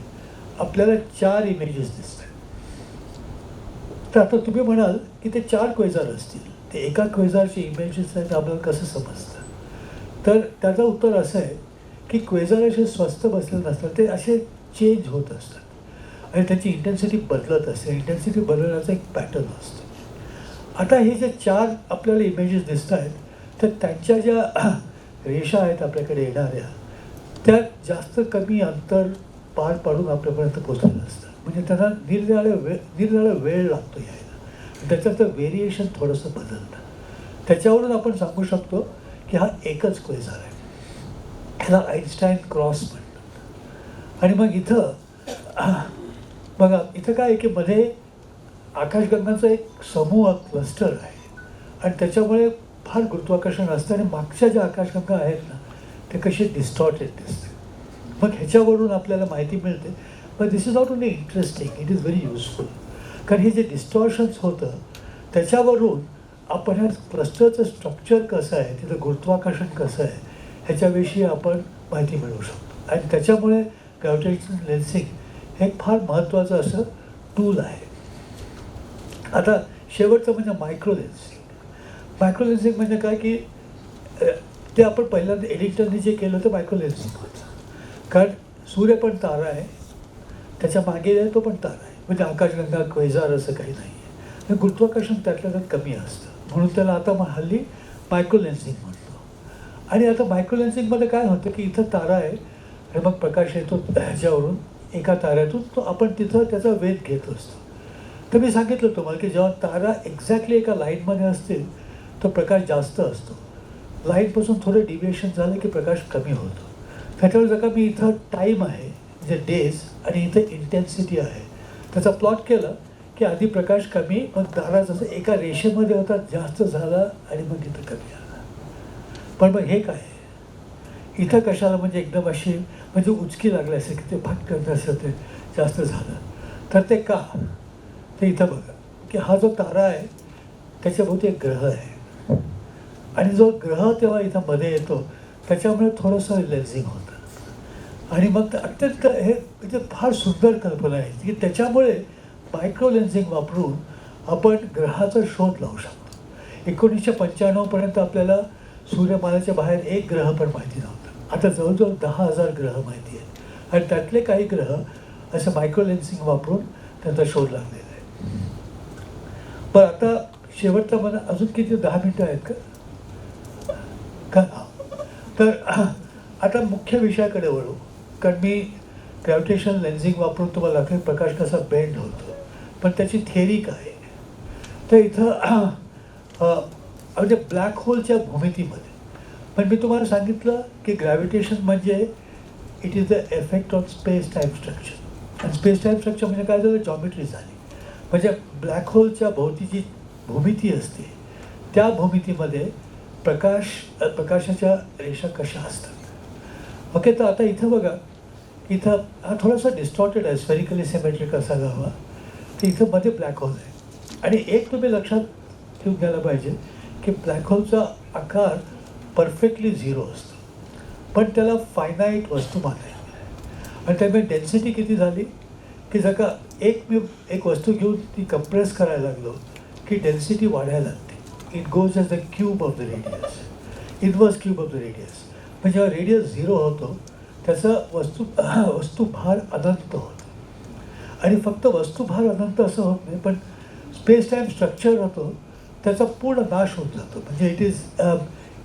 Speaker 1: आपल्याला 4 इमेजेस दिसतात. तर आता तुम्ही म्हणाल की ते 4 क्वेझार असतील, ते एका क्वेझारचे इमेजेस आहेत, आपल्याला कसं समजतं? तर त्याचं उत्तर असं आहे की क्वेझार असे स्वस्त बसलेले नसतात, ते असे चेंज होत असतात आणि त्याची इंटेन्सिटी बदलत असते. इंटेन्सिटी बदलण्याचा एक पॅटर्न असतो. आता हे जे 4 आपल्याला इमेजेस दिसत आहेत, तर त्यांच्या ज्या रेषा आहेत आपल्याकडे येणाऱ्या, त्या जास्त कमी अंतर पार पाडून आपल्यापर्यंत पोचलेलं असतं. म्हणजे त्यांना निरनिराळा वेळ लागतो यायला, त्याच्यात व्हेरिएशन थोडंसं बदलतं. त्याच्यावरून आपण सांगू शकतो की हा एकच क्वेझार आहे. ह्याला आईन्स्टाईन क्रॉस म्हणतात. आणि मग इथं बघा, इथं काय आहे की मध्ये आकाशगंगांचा एक समूह क्लस्टर आहे आणि त्याच्यामुळे फार गुरुत्वाकर्षण असतं आणि मागच्या ज्या आकाशगंगा आहेत ना ते कसे डिस्टॉर्टेड दिसते. मग ह्याच्यावरून आपल्याला माहिती मिळते. पण this is not only interesting, it is very useful, कारण हे जे डिस्टॉर्शन्स होतं त्याच्यावरून आपण ह्या प्रश्नाचं स्ट्रक्चर कसं आहे, तिथं गुरुत्वाकर्षण कसं आहे, ह्याच्याविषयी आपण माहिती मिळवू शकतो. आणि त्याच्यामुळे ग्रॅव्हिटेशनल लेन्सिंग हे एक फार महत्त्वाचं असं टूल आहे. आता शेवटचं म्हणजे मायक्रो लेन्सिंग. मायक्रो लेन्सिंग म्हणजे काय की ते आपण पहिल्यांदा एडिटरने जे केलं होतं मायक्रो लेन्सिंग होतं. कारण सूर्य पण तारा आहे, त्याच्या मागे आहे तो पण तारा आहे, म्हणजे आकाशगंगा क्वेझार असं काही नाही आहे. गुरुत्वाकर्षण त्यातल्या त्यात कमी असतं, म्हणून त्याला आता हल्ली मायक्रो लेन्सिंग म्हणतो. आणि आता मायक्रो लेन्सिंगमध्ये काय होतं की इथं तारा आहे आणि मग प्रकाश येतो ह्याच्यावरून एका ताऱ्यातून, तो आपण तिथं त्याचा वेध घेत असतो. तर मी सांगितलं तुम्हाला की जेव्हा तारा एक्झॅक्टली एका लाईनमध्ये असतील तो प्रकाश जास्त असतो, लाईनपासून थोडं डिव्हिएशन झालं की प्रकाश कमी होतो. त्याच्यावर जर का मी इथं टाईम आहे म्हणजे डेज आणि इथं इंटेन्सिटी आहे त्याचा प्लॉट केला की आधी प्रकाश कमी, मग तारा जसं एका रेषेमध्ये होता जास्त झाला आणि मग इथं कमी आला. पण मग हे काय इथं कशाला म्हणजे एकदम अशी म्हणजे उचकी लागली असेल की ते फटकन असं ते जास्त झालं, तर ते का, ते इथं बघा की हा जो तारा आहे त्याच्याभोवती एक ग्रह आहे आणि जो ग्रह तेव्हा इथं मध्ये येतो त्याच्यामुळे थोडंसं लेन्सिंग होतं. आणि मग अत्यंत हे म्हणजे फार सुंदर कल्पना आहे की त्याच्यामुळे मायक्रो लेन्सिंग वापरून आपण ग्रहाचा शोध लावू शकतो. 1995पर्यंत आपल्याला सूर्यमालेच्या बाहेर एक ग्रह पण माहिती नव्हता. आता जवळजवळ 10,000 ग्रह माहिती आहेत आणि त्यातले काही ग्रह असं मायक्रो लेन्सिंग वापरून त्यांचा शोध लागलेला आहे. पण आता शेवटचा मला अजून किती 10 मिनटं आहेत का? तर आता मुख्य विषयाकडे वळू. कारण मी ग्रॅव्हिटेशनल लेन्सिंग वापरून तुम्हाला दाखवेन प्रकाश कसा बेंड होतो, पण त्याची थिअरी काय आहे. तर इथं म्हणजे ब्लॅक होलच्या भूमितीमध्ये पण मी तुम्हाला सांगितलं की ग्रॅव्हिटेशन म्हणजे it is the effect on space time structure. आणि स्पेस टाईम स्ट्रक्चर म्हणजे काय झालं, जॉमेट्री झाली. म्हणजे ब्लॅक होलच्या भोवती जी भूमिती असते त्या भूमितीमध्ये प्रकाशाच्या रेषा कशा असतात. ओके, तर आता इथं बघा, इथं हा थोडासा डिस्टॉर्टेड आहे, स्फेरिकली सिमेट्रिक असायला हवा. की इथं मध्ये ब्लॅक होल आहे आणि एक तुम्ही लक्षात ठेवून घ्यायला पाहिजे की ब्लॅक होलचा आकार परफेक्टली झिरो असतो, पण त्याला फायनाईट वस्तुमान आहे. आणि त्यामुळे डेन्सिटी किती झाली की जर का मी एक वस्तू घेऊन ती कंप्रेस करायला लागलो की डेन्सिटी वाढायला लागते. It goes as the cube of the radius, inverse cube of the radius. म्हणजे जेव्हा रेडियस झिरो होतो त्याचा वस्तुभार अनंत होतो. आणि फक्त वस्तुभार अनंत असं होत नाही, पण स्पेस टाईम स्ट्रक्चर होतो त्याचा पूर्ण नाश होत जातो. म्हणजे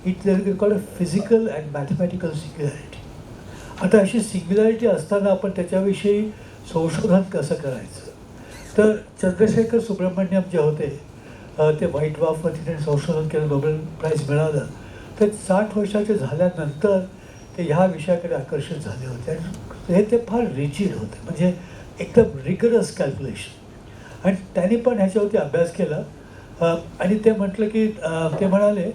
Speaker 1: it called physical and mathematical singularity. आता अशी सिंग्युलॅरिटी असताना आपण त्याच्याविषयी संशोधन कसं करायचं. तर चंद्रशेखर सुब्रमण्यम जे होते ते व्हाईट ड्वार्फवरती त्यांनी संशोधन केलं, नोबेल प्राईज मिळालं. तर 60 वर्षाचे झाल्यानंतर ते ह्या विषयाकडे आकर्षित झाले होते आणि ते फार रिजिड होते, म्हणजे एकदम रिगरस कॅल्क्युलेशन. आणि त्यांनी पण ह्याच्यावरती अभ्यास केला आणि ते म्हटलं की ते म्हणाले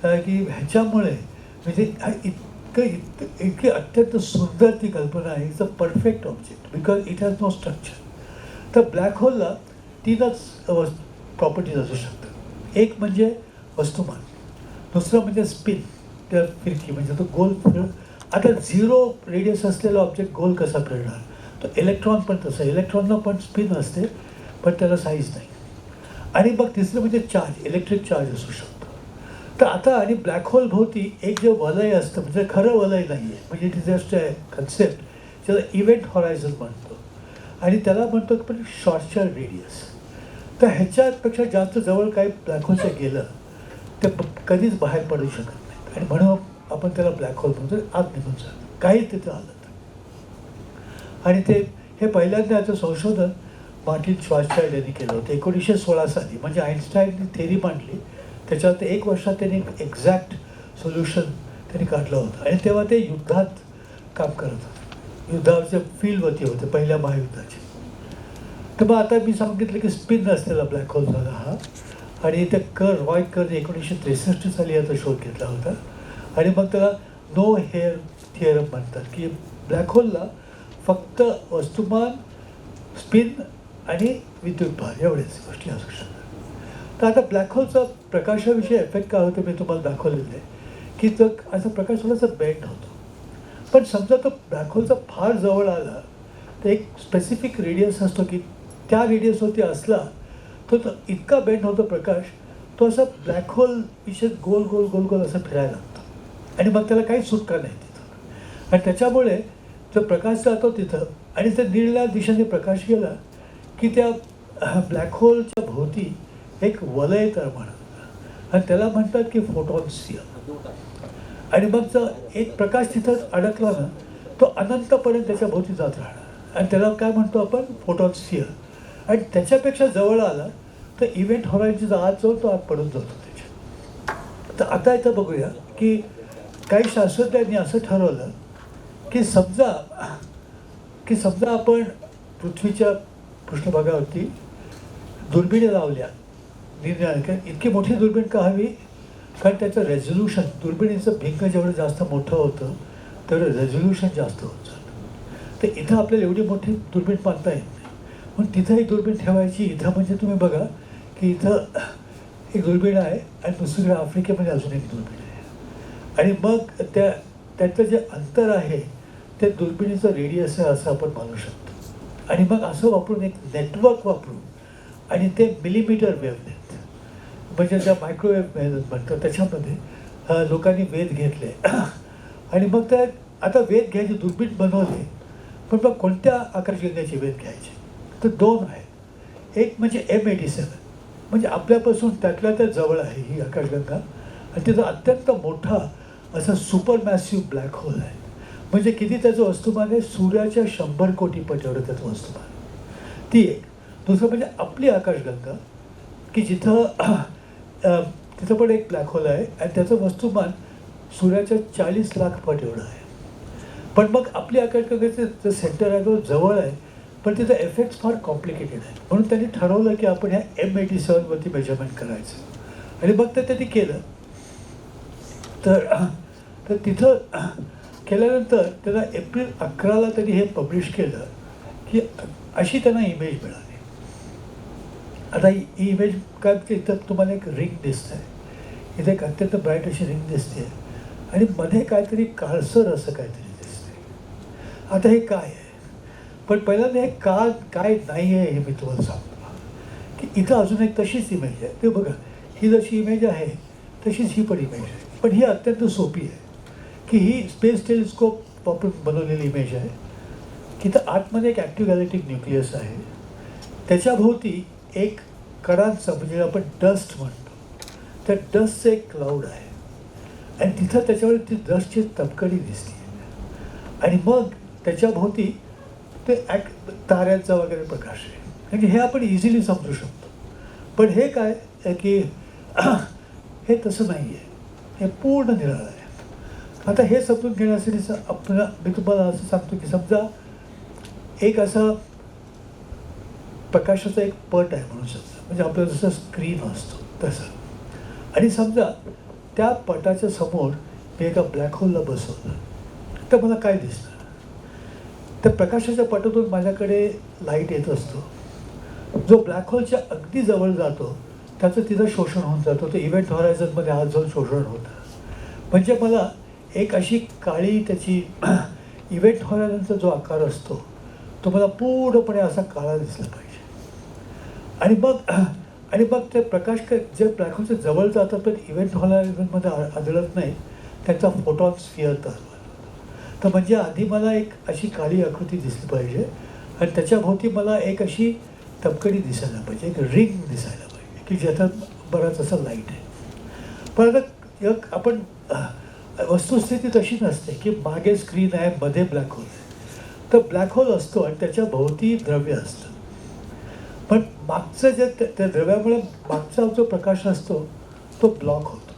Speaker 1: की ह्याच्यामुळे म्हणजे इतकी अत्यंत सुंदर ती कल्पना आहे. It's a perfect object because it has no structure. तर ब्लॅक होलला 3च प्रॉपर्टीज असू शकतात. एक म्हणजे वस्तुमान, दुसरं म्हणजे स्पिन, त्या फिरकी म्हणजे तो गोल फिर. आता झिरो रेडियस असलेला ऑब्जेक्ट गोल कसा फिरणार. तो इलेक्ट्रॉन पण तसं, इलेक्ट्रॉनला पण स्पिन असते पण त्याला साईज नाही. आणि मग तिसरं म्हणजे चार्ज, इलेक्ट्रिक चार्ज असू शकतो. तर आता आणि ब्लॅक होल भोवती एक जे वलय असतं, म्हणजे खरं वलय नाही आहे, म्हणजे it is just a concept ज्याला इव्हेंट हॉरायझन म्हणतो आणि त्याला म्हणतो की पण शॉर्टचर रेडियस. तर ह्याच्यापेक्षा जास्त जवळ काही ब्लॅक होलचं गेलं ते कधीच बाहेर पडू शकत नाही आणि म्हणून आपण त्याला ब्लॅक होल म्हणतो. आत निघून जातं काही तिथं आलं तर. आणि हे पहिल्यांदा याचं संशोधन मार्टिन श्वार्झचाइल्ड यांनी केलं होतं 1916 साली. म्हणजे आईन्स्टाईननी थेरी मांडली, त्याच्यावर 1 वर्षात त्यांनी एक्झॅक्ट सोल्युशन त्यांनी काढलं होतं. आणि तेव्हा ते युद्धात काम करत होते, युद्धावरच्या फील्डवरती होते पहिल्या महायुद्धाचे. तर मग आता मी सांगितलं की स्पिन असलेला ब्लॅक होल झाला हा. आणि त्या रॉय कर्ने 1963 साली याचा शोध घेतला होता. आणि मग त्याला नो हेअर थिअरम म्हणतात की ब्लॅक होलला फक्त वस्तुमान, स्पिन आणि विद्युतभार एवढेच गोष्टी असू शकतात. तर आता ब्लॅक होलचा प्रकाशाविषयी इफेक्ट काय होतं मी तुम्हाला दाखवलेलं आहे की तो असा प्रकाश थोडासा बेंड होतो. पण समजा तो ब्लॅक होलचा फार जवळ आला तर एक स्पेसिफिक रेडियस असतो की त्या रेडियसवरती असला तो इतका बेंड होतो प्रकाश, तो असा ब्लॅक होल विषय गोल गोल गोल गोल असं फिरायला लागतो आणि मग त्याला काही सुटका नाही तिथं. आणि त्याच्यामुळे जो प्रकाश जातो तिथं आणि त्या निळ्या दिशेने प्रकाश गेला की त्या ब्लॅक होलच्या भोवती एक वलय तयार म्हणतात आणि त्याला म्हणतात की फोटॉन स्फिअर. आणि मग जर एक प्रकाश तिथं अडकला ना तो अनंतपर्यंत त्याच्या भोवती जात राहणार आणि त्याला काय म्हणतो आपण फोटॉन स्फिअर. आणि त्याच्यापेक्षा जवळ आला तर इव्हेंट होरायझनच्या आत जाऊन तो आत पडून जातो त्याच्या. तर आता इथं बघूया की काही शास्त्रज्ञांनी असं ठरवलं की समजा आपण पृथ्वीच्या पृष्ठभागावरती दुर्बिणी लावल्या निर्णय. इतकी मोठी दुर्बीण का हवी? कारण त्याचं रेझोल्युशन, दुर्बिणीचं भिंग जेवढं जास्त मोठं होतं तेवढं रेझोल्युशन जास्त होत जातं. तर इथं आपल्याला एवढी मोठी दुर्बीण बांधता येत नाही, पण तिथं एक दुर्बीण ठेवायची. इथं म्हणजे तुम्ही बघा की इथं एक दुर्बीण आहे आणि दुसरीकडे आफ्रिकेमध्ये अजून एक दुर्बीण आहे आणि मग त्याचं जे अंतर आहे ते दुर्बिणीचं रेडियस आहे असं आपण मानू शकतो. आणि मग असं वापरून एक नेटवर्क वापरून आणि ते मिलीमीटर वेव्हलेंथ म्हणजे ज्या मायक्रोवेव्ह वेव्हलेंथ म्हणतात त्याच्यामध्ये लोकांनी वेध घेतले आणि मग त्या आता वेध घ्यायची दुर्बीण बनवली. पण मग कोणत्या आकाशगंगेचे वेध घ्यायचे? तर दोन आहे. एक म्हणजे M87 म्हणजे आपल्यापासून त्यातल्या त्या जवळ आहे ही आकाशगंगा आणि तिथं अत्यंत मोठा असा सुपर मॅसिव्ह ब्लॅक होल आहे. म्हणजे किती त्याचं वस्तुमान आहे? सूर्याच्या 100 कोटी पट एवढं त्याचं वस्तुमान. ती एक. दुसरं म्हणजे आपली आकाशगंगा की जिथं तिथं पण एक ब्लॅक होल आहे आणि त्याचं वस्तुमान सूर्याच्या 40 लाख पट एवढं आहे. पण मग आपली आकाशगंगेचं जे सेंटर आहे तो जवळ आहे पण तिथं इफेक्ट्स फार कॉम्प्लिकेटेड आहे. म्हणून त्यांनी ठरवलं की आपण ह्या M87वरती मेजरमेंट करायचं आणि मग ते त्यांनी केलं. तर तिथं केल्यानंतर त्यांना एप्रिल 11ला त्यांनी हे पब्लिश केलं की अशी त्यांना इमेज मिळाली. आता ही इमेज काय इथं तुम्हाला एक रिंग दिसत आहे, इथे एक अत्यंत ब्राईट अशी रिंग दिसते आणि मध्ये काहीतरी काळसर असं काहीतरी दिसते. आता हे काय आहे? पण पहिल्यांदा हे काय नाही आहे हे मी तुम्हाला सांगतो की इथं अजून एक तशीच इमेज आहे. ते बघा, ही जशी इमेज आहे तशीच ही पण इमेज आहे. पण ही अत्यंत सोपी आहे की ही स्पेस टेलिस्कोप वापरून बनवलेली इमेज आहे की तर आतमध्ये एक ॲक्टिव्ह गॅलेक्टिक न्यूक्लियस आहे. त्याच्याभोवती एक कणांचा म्हणजे आपण डस्ट म्हणतो त्या डस्टचं एक क्लाउड आहे आणि तिथं त्याच्यावर ती डस्टची तबकडी दिसते आणि मग त्याच्याभोवती ते ताऱ्यांचा वगैरे प्रकाश आहे. म्हणजे हे आपण इझिली समजू शकतो. पण हे काय आहे की हे तसं नाही आहे, हे पूर्ण निराळं आहे. आता हे समजून घेण्यासाठी मी तुम्हाला असं सांगतो की समजा एक असा प्रकाशाचा एक पट आहे म्हणू शकतो, म्हणजे आपलं जसं स्क्रीन असतो तसं. आणि समजा त्या पटाच्या समोर मी एका ब्लॅक होलला बसवलं तर मला काय दिसणार? त्या प्रकाशाच्या पटातून माझ्याकडे लाईट येत असतो. जो ब्लॅक होलच्या अगदी जवळ जातो त्याचं तिथं शोषण होऊन जातं. तो इव्हेंट हॉरायझनमध्ये आत जाऊन शोषण होतं. म्हणजे मला एक अशी काळी त्याची इव्हेंट हॉरायझनचा जो आकार असतो तो मला पूर्णपणे असा काळा दिसला पाहिजे. आणि मग ते प्रकाश जे ब्लॅक होलच्या जवळ जातात पण इव्हेंट हॉरायझनमध्ये आढळत नाही त्यांचा फोटॉन स्फिअर तयार होतो. तर म्हणजे आधी मला एक अशी काळी आकृती दिसली पाहिजे आणि त्याच्याभोवती मला एक अशी तबकडी दिसायला पाहिजे, एक रिंग दिसायला पाहिजे की ज्याच्यात बराच असा लाईट आहे. पण आता आपण वस्तुस्थिती तशी नसते की मागे स्क्रीन आहे, मध्ये ब्लॅक होल आहे. तर ब्लॅक होल असतो आणि त्याच्या भोवती द्रव्य असतं. पण मागचं जे त्या द्रव्यामुळे मागचा जो प्रकाश असतो तो ब्लॉक होतो.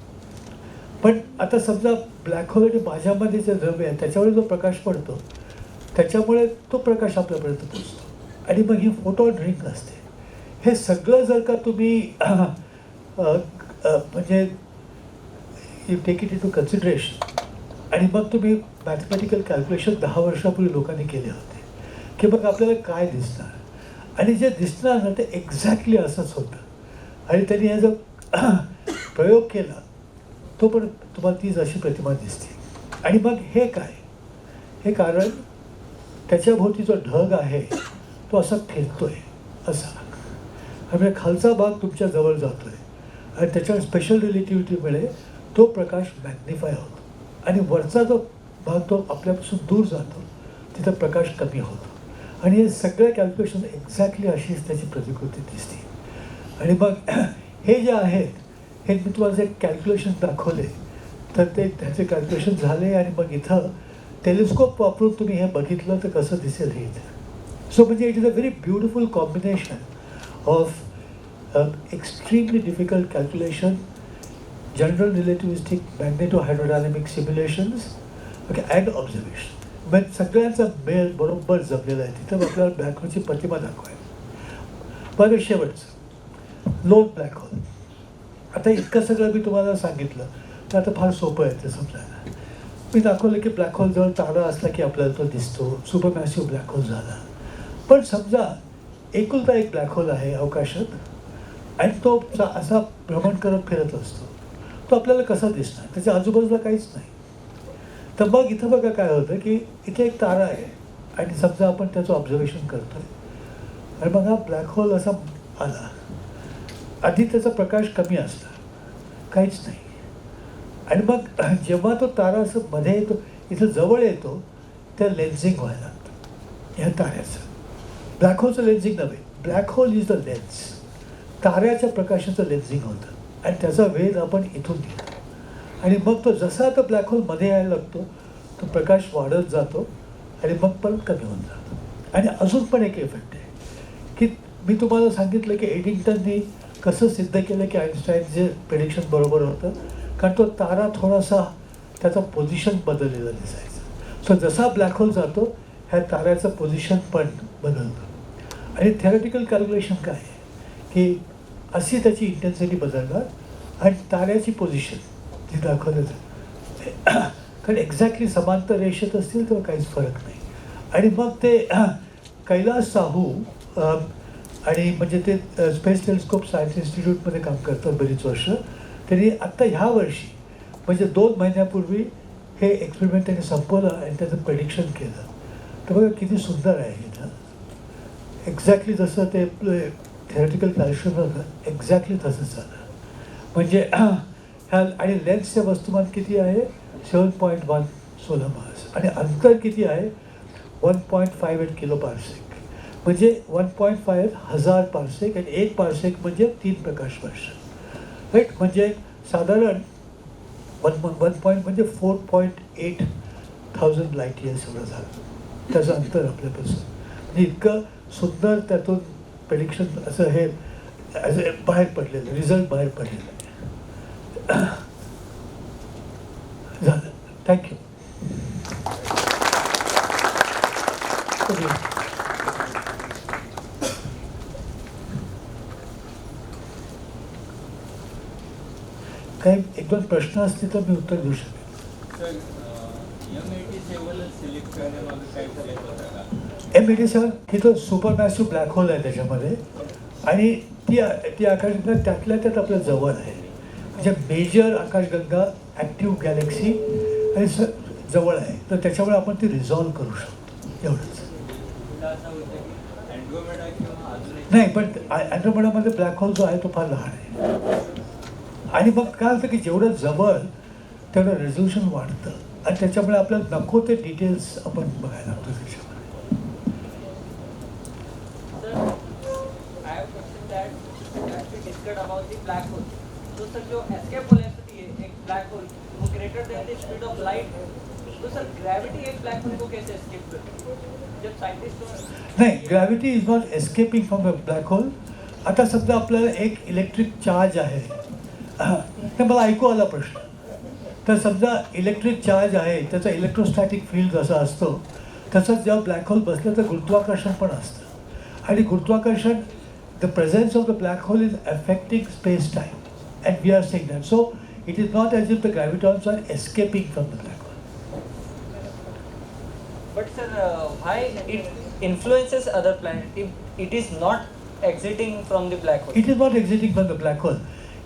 Speaker 1: पण आता समजा ब्लॅक होल आणि माझ्यामध्ये जे द्रव्य आहे त्याच्यावर जो प्रकाश पडतो त्याच्यामुळे तो प्रकाश आपल्यापर्यंत पोचतो आणि मग ही फोटॉन रिंग असते. हे सगळं जर का तुम्ही म्हणजे you take it into consideration आणि मग तुम्ही मॅथमॅटिकल कॅल्क्युलेशन 10 वर्षापूर्वी लोकांनी केले होते की मग आपल्याला काय दिसणार आणि जे दिसणार ना ते एक्झॅक्टली असंच होतं. आणि त्यांनी ह्याचं प्रयोग केला तो पण तुम्हाला तीच अशी प्रतिमा दिसते. आणि मग हे काय, हे कारण त्याच्याभोवती जो ढग आहे तो असा फिरतोय असा, म्हणजे खालचा भाग तुमच्या जवळ जातोय आणि त्याच्या स्पेशल रिलेटिव्हिटीमुळे तो प्रकाश मॅग्निफाय होतो आणि वरचा जो भाग तो आपल्यापासून दूर जातो तिथं प्रकाश कमी होतो. आणि हे सगळं कॅल्क्युलेशन एक्झॅक्टली अशीच त्याची प्रतिकृती दिसते. आणि मग हे जे आहेत हे मी तुम्हाला जे कॅल्क्युलेशन दाखवले तर ते त्याचे कॅल्क्युलेशन झाले आणि मग इथं टेलिस्कोप वापरून तुम्ही हे बघितलं तर कसं दिसेल हे इथं. सो म्हणजे it is a very beautiful combination of extremely difficult calculation, general relativistic magnetohydrodynamic simulations okay and observation. मग सगळ्यांचा मेळ बरोबर जमलेला आहे. तिथं आपल्याला ब्लॅक होलची प्रतिमा दाखवाय. बरं शेवटचं लोन ब्लॅक होल. आता इतकं सगळं मी तुम्हाला सांगितलं तर आता फार सोपं आहे ते समजायला. मी दाखवलं की ब्लॅक होल जवळ तारा असला की आपल्याला तो दिसतो, सुपरमॅसिव्ह ब्लॅक होल झाला. पण समजा एकुलता एक ब्लॅक होल आहे अवकाशात आणि तो असा भ्रमण करत फिरत असतो, तो आपल्याला कसा दिसणार, त्याच्या आजूबाजूला काहीच नाही. तर मग इथं बघा काय होतं की इथे एक तारा आहे आणि समजा आपण त्याचं ऑब्झर्वेशन करतोय आणि मग हा ब्लॅक होल असा आला. आधी त्याचा प्रकाश कमी असला, काहीच नाही. आणि मग जेव्हा तो तारा असं मध्ये येतो, इथं जवळ येतो, त्या लेन्सिंग व्हायला लागतं ह्या ताऱ्याचं. ब्लॅक होलचं लेन्सिंग नव्हे, black hole is the lens. ताऱ्याच्या प्रकाशाचं लेन्सिंग होतं आणि त्याचा वेध आपण इथून घेतो. आणि मग तो जसा आता ब्लॅक होल मध्ये यायला लागतो तो प्रकाश वाढत जातो आणि मग परत कमी होऊन जातो. आणि अजून पण एक इफेक्ट आहे की मी तुम्हाला सांगितलं की एडिंग्टननी कसं सिद्ध केलं की आईन्स्टाईनचे प्रेडिक्शन बरोबर होतं, कारण तो तारा थोडासा त्याचा पोझिशन बदललेला दिसायचा. सो जसा ब्लॅक होल जातो ह्या ताऱ्याचं पोझिशन पण बदलतं. आणि थेरटिकल कॅल्क्युलेशन काय आहे की अशी त्याची इंटेन्सिटी बदलणार आणि ताऱ्याची पोझिशन ती दाखवलं जातं. कारण एक्झॅक्टली समांतर रेषेत असतील तेव्हा काहीच फरक नाही. आणि मग ते कैलास साहू आणि म्हणजे ते स्पेस टेलिस्कोप सायन्स इन्स्टिट्यूटमध्ये काम करतात बरीच वर्ष. त्यांनी आत्ता ह्या वर्षी म्हणजे 2 महिन्यापूर्वी हे एक्सपेरिमेंट त्यांनी संपवलं आणि त्याचं प्रेडिक्शन केलं. तर बघा किती सुंदर आहे हे ना. एक्झॅक्टली जसं ते थेरटिकल कॅल्क्युलेशन होतं एक्झॅक्टली तसंच झालं. म्हणजे ह्या आणि लेन्सचे वस्तुमान किती आहे 7.1 सोलर मास आणि अंतर किती आहे 1.58 किलो पार्सेक. म्हणजे 1.5 हजार पार्सेक आणि 1 पार्सेक म्हणजे 3 प्रकाश वर्ष. राईट, म्हणजे साधारण 1 पॉईंट म्हणजे 4.8 थाउजंड लाईट इयर्स एवढं झालं त्याचं अंतर आपल्यापासून. म्हणजे इतकं सुंदर त्यातून प्रेडिक्शन असं हे बाहेर पडलेलं, रिझल्ट बाहेर पडलेलं झालं. थँक्यू. काही 1-2 प्रश्न असतील तर मी उत्तर देऊ शकेन. M87 ही तो सुपर मॅसिव्ह ब्लॅक होल आहे त्याच्यामध्ये आणि ती आकाशगंगा त्यातल्या त्यात आपल्या जवळ आहे. म्हणजे मेजर आकाशगंगा ॲक्टिव्ह गॅलेक्सी आणि जवळ आहे, तर त्याच्यामुळे आपण ती रिझॉल्व करू शकतो एवढंच. नाही, पण अँड्रोमेडामध्ये ब्लॅक होल जो आहे तो फार लहान आहे. आणि मग काय होतं की जेवढं जवळ तेवढं रेझोल्युशन वाढतं आणि त्याच्यामुळे आपल्याला नको ते डिटेल्स आपण बघायला लागतो त्याच्यामध्ये.
Speaker 2: तो सर जो एस्केप वेलोसिटी है एक ब्लैक होल वो greater than the speed of light है, तो सर ग्रेविटी एक ब्लैक होल को कैसे एस्केप करती है? जब साइंटिस्ट
Speaker 1: नाही, gravity is not escaping from a black hole. आता समजा आपल्याला एक इलेक्ट्रिक चार्ज आहे, तर मला ऐकू आला प्रश्न. तर समजा इलेक्ट्रिक चार्ज आहे, त्याचा इलेक्ट्रोस्टॅटिक फील्ड जसा असतो तसंच जेव्हा ब्लॅक होल बसलं तर गुरुत्वाकर्षण पण असतं. आणि गुरुत्वाकर्षण, the presence of the black hole is affecting space-time, and we are saying that. So it is not as if the gravitons are escaping from the black hole.
Speaker 2: But sir, why it influences other planet if it is not exiting from the black hole?
Speaker 1: It is not exiting from the black hole.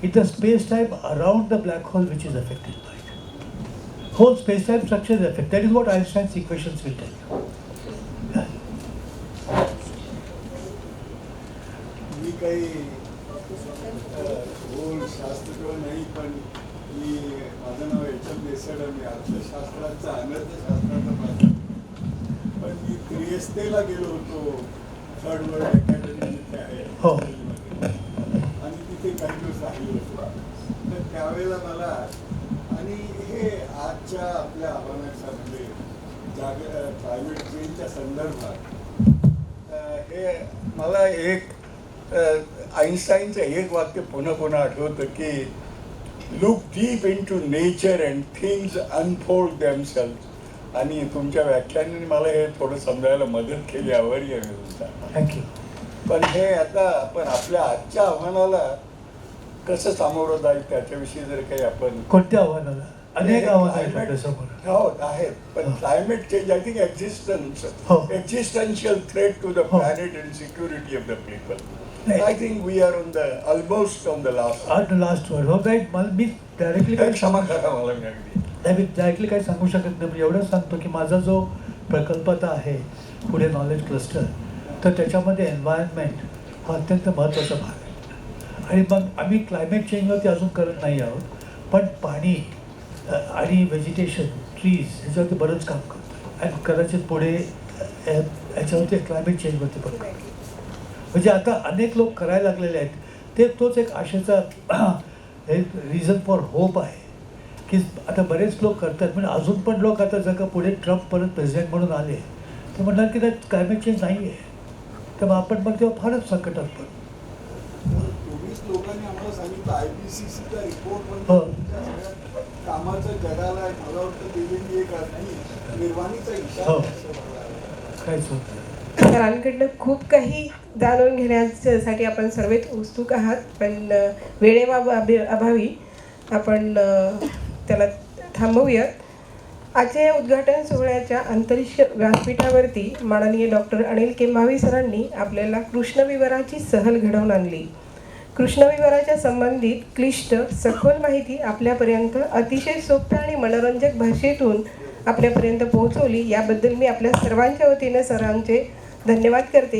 Speaker 1: It's the space-time around the black hole which is affected by it. Whole space-time structure is affected. That is what Einstein's equations will tell you. Yeah.
Speaker 3: मी काही भूगोल शास्त्र नाही, पण मी माझं नाव HM. Desai, मी अर्थशास्त्राचा अनर्थशास्त्राचा प्राध्यापक. पण मी त्रियस्तेला गेलो होतो, थर्ड वर्ल्ड अकॅडमी जिथे आहे
Speaker 1: हो.
Speaker 3: आणि तिथे काही दिवस राहिलो होतो. तर त्यावेळेला मला आणि हे आजच्या आपल्या आव्हानाच्या म्हणजे क्लायमेट चेंजच्या संदर्भात हे मला एक आईन्स्टाईनचं एक वाक्य पुन्हा पुन्हा आठवतं की look deep into nature and things unfold themselves. आणि तुमच्या व्याख्यानाने मला हे थोडं समजायला मदत केली, आभारी आहे तुमचा.
Speaker 1: थँक्यू.
Speaker 3: पण हे आता आपण आपल्या आजच्या आव्हानाला कसं सामोरं जाईल त्याच्याविषयी जर काही आपण
Speaker 1: कोणत्या आव्हानाला? अनेक आव्हानं आहेत आपल्यासमोर.
Speaker 3: हो आहेत, पण
Speaker 1: हो.
Speaker 3: क्लायमेट चेंज आय थिंक
Speaker 1: हो.
Speaker 3: एक्झिस्टन्शियल थ्रेट टू द
Speaker 1: हो.
Speaker 3: Planet and security of the people.
Speaker 1: नाही.
Speaker 3: I think we are on the almost on the last.
Speaker 1: Last word. हो राईट. मला मी डायरेक्टली काय
Speaker 3: क्षमा करा मला मी अगदी.
Speaker 1: नाही, मी डायरेक्टली काही सांगू शकत नाही. मी एवढंच सांगतो की माझा जो प्रकल्प आता आहे पुढे नॉलेज क्लस्टर, तर त्याच्यामध्ये एन्व्हायरमेंट हा अत्यंत महत्त्वाचा भाग आहे. आणि मग आम्ही क्लायमेट चेंजवरती अजून करत नाही आहोत, पण पाणी आणि व्हेजिटेशन, ट्रीज ह्याच्यावरती बरंच काम करतो. आणि कदाचित पुढे याच्यावरती क्लायमेट चेंजवरती पण करतो. म्हणजे आता अनेक लोक करायला लागलेले आहेत. तोच एक आशेचा एक रिझन फॉर होप आहे की आता बरेच लोक करतात. म्हणजे अजून पण लोक आता जर का पुढे ट्रम्प परत प्रेसिडेंट म्हणून आले तर म्हणणार की त्यात क्लायमेट चेंज नाही आहे. तेव्हा आपण मग तेव्हा फारच संकटात पडतो.
Speaker 3: तुम्हीच लोकांनी आम्हाला सांगितलं IPCCचा रिपोर्ट
Speaker 1: हो.
Speaker 3: म्हणजे कामाचं जगाला मला वाटतं दिलेली एक निर्वाणीचा
Speaker 1: हो.
Speaker 3: इशारा.
Speaker 1: काहीच होत नाही.
Speaker 4: सरांकडनं खूप काही जाणून घेण्यासाठी आपण सर्वच उत्सुक आहात, पण वेळेअभावी आपण त्याला थांबवूयात. आजच्या या उद्घाटन सोहळ्याच्या अंतरिक्ष व्यासपीठावरती माननीय डॉक्टर अनिल केंभावी सरांनी आपल्याला कृष्णविवराची सहल घडवून आणली. कृष्णविवराच्या संबंधित क्लिष्ट सखोल माहिती आपल्यापर्यंत अतिशय सोप्या आणि मनोरंजक भाषेतून आपल्यापर्यंत पोहोचवली. याबद्दल मी आपल्या सर्वांच्या वतीने सरांचे धन्यवाद करते.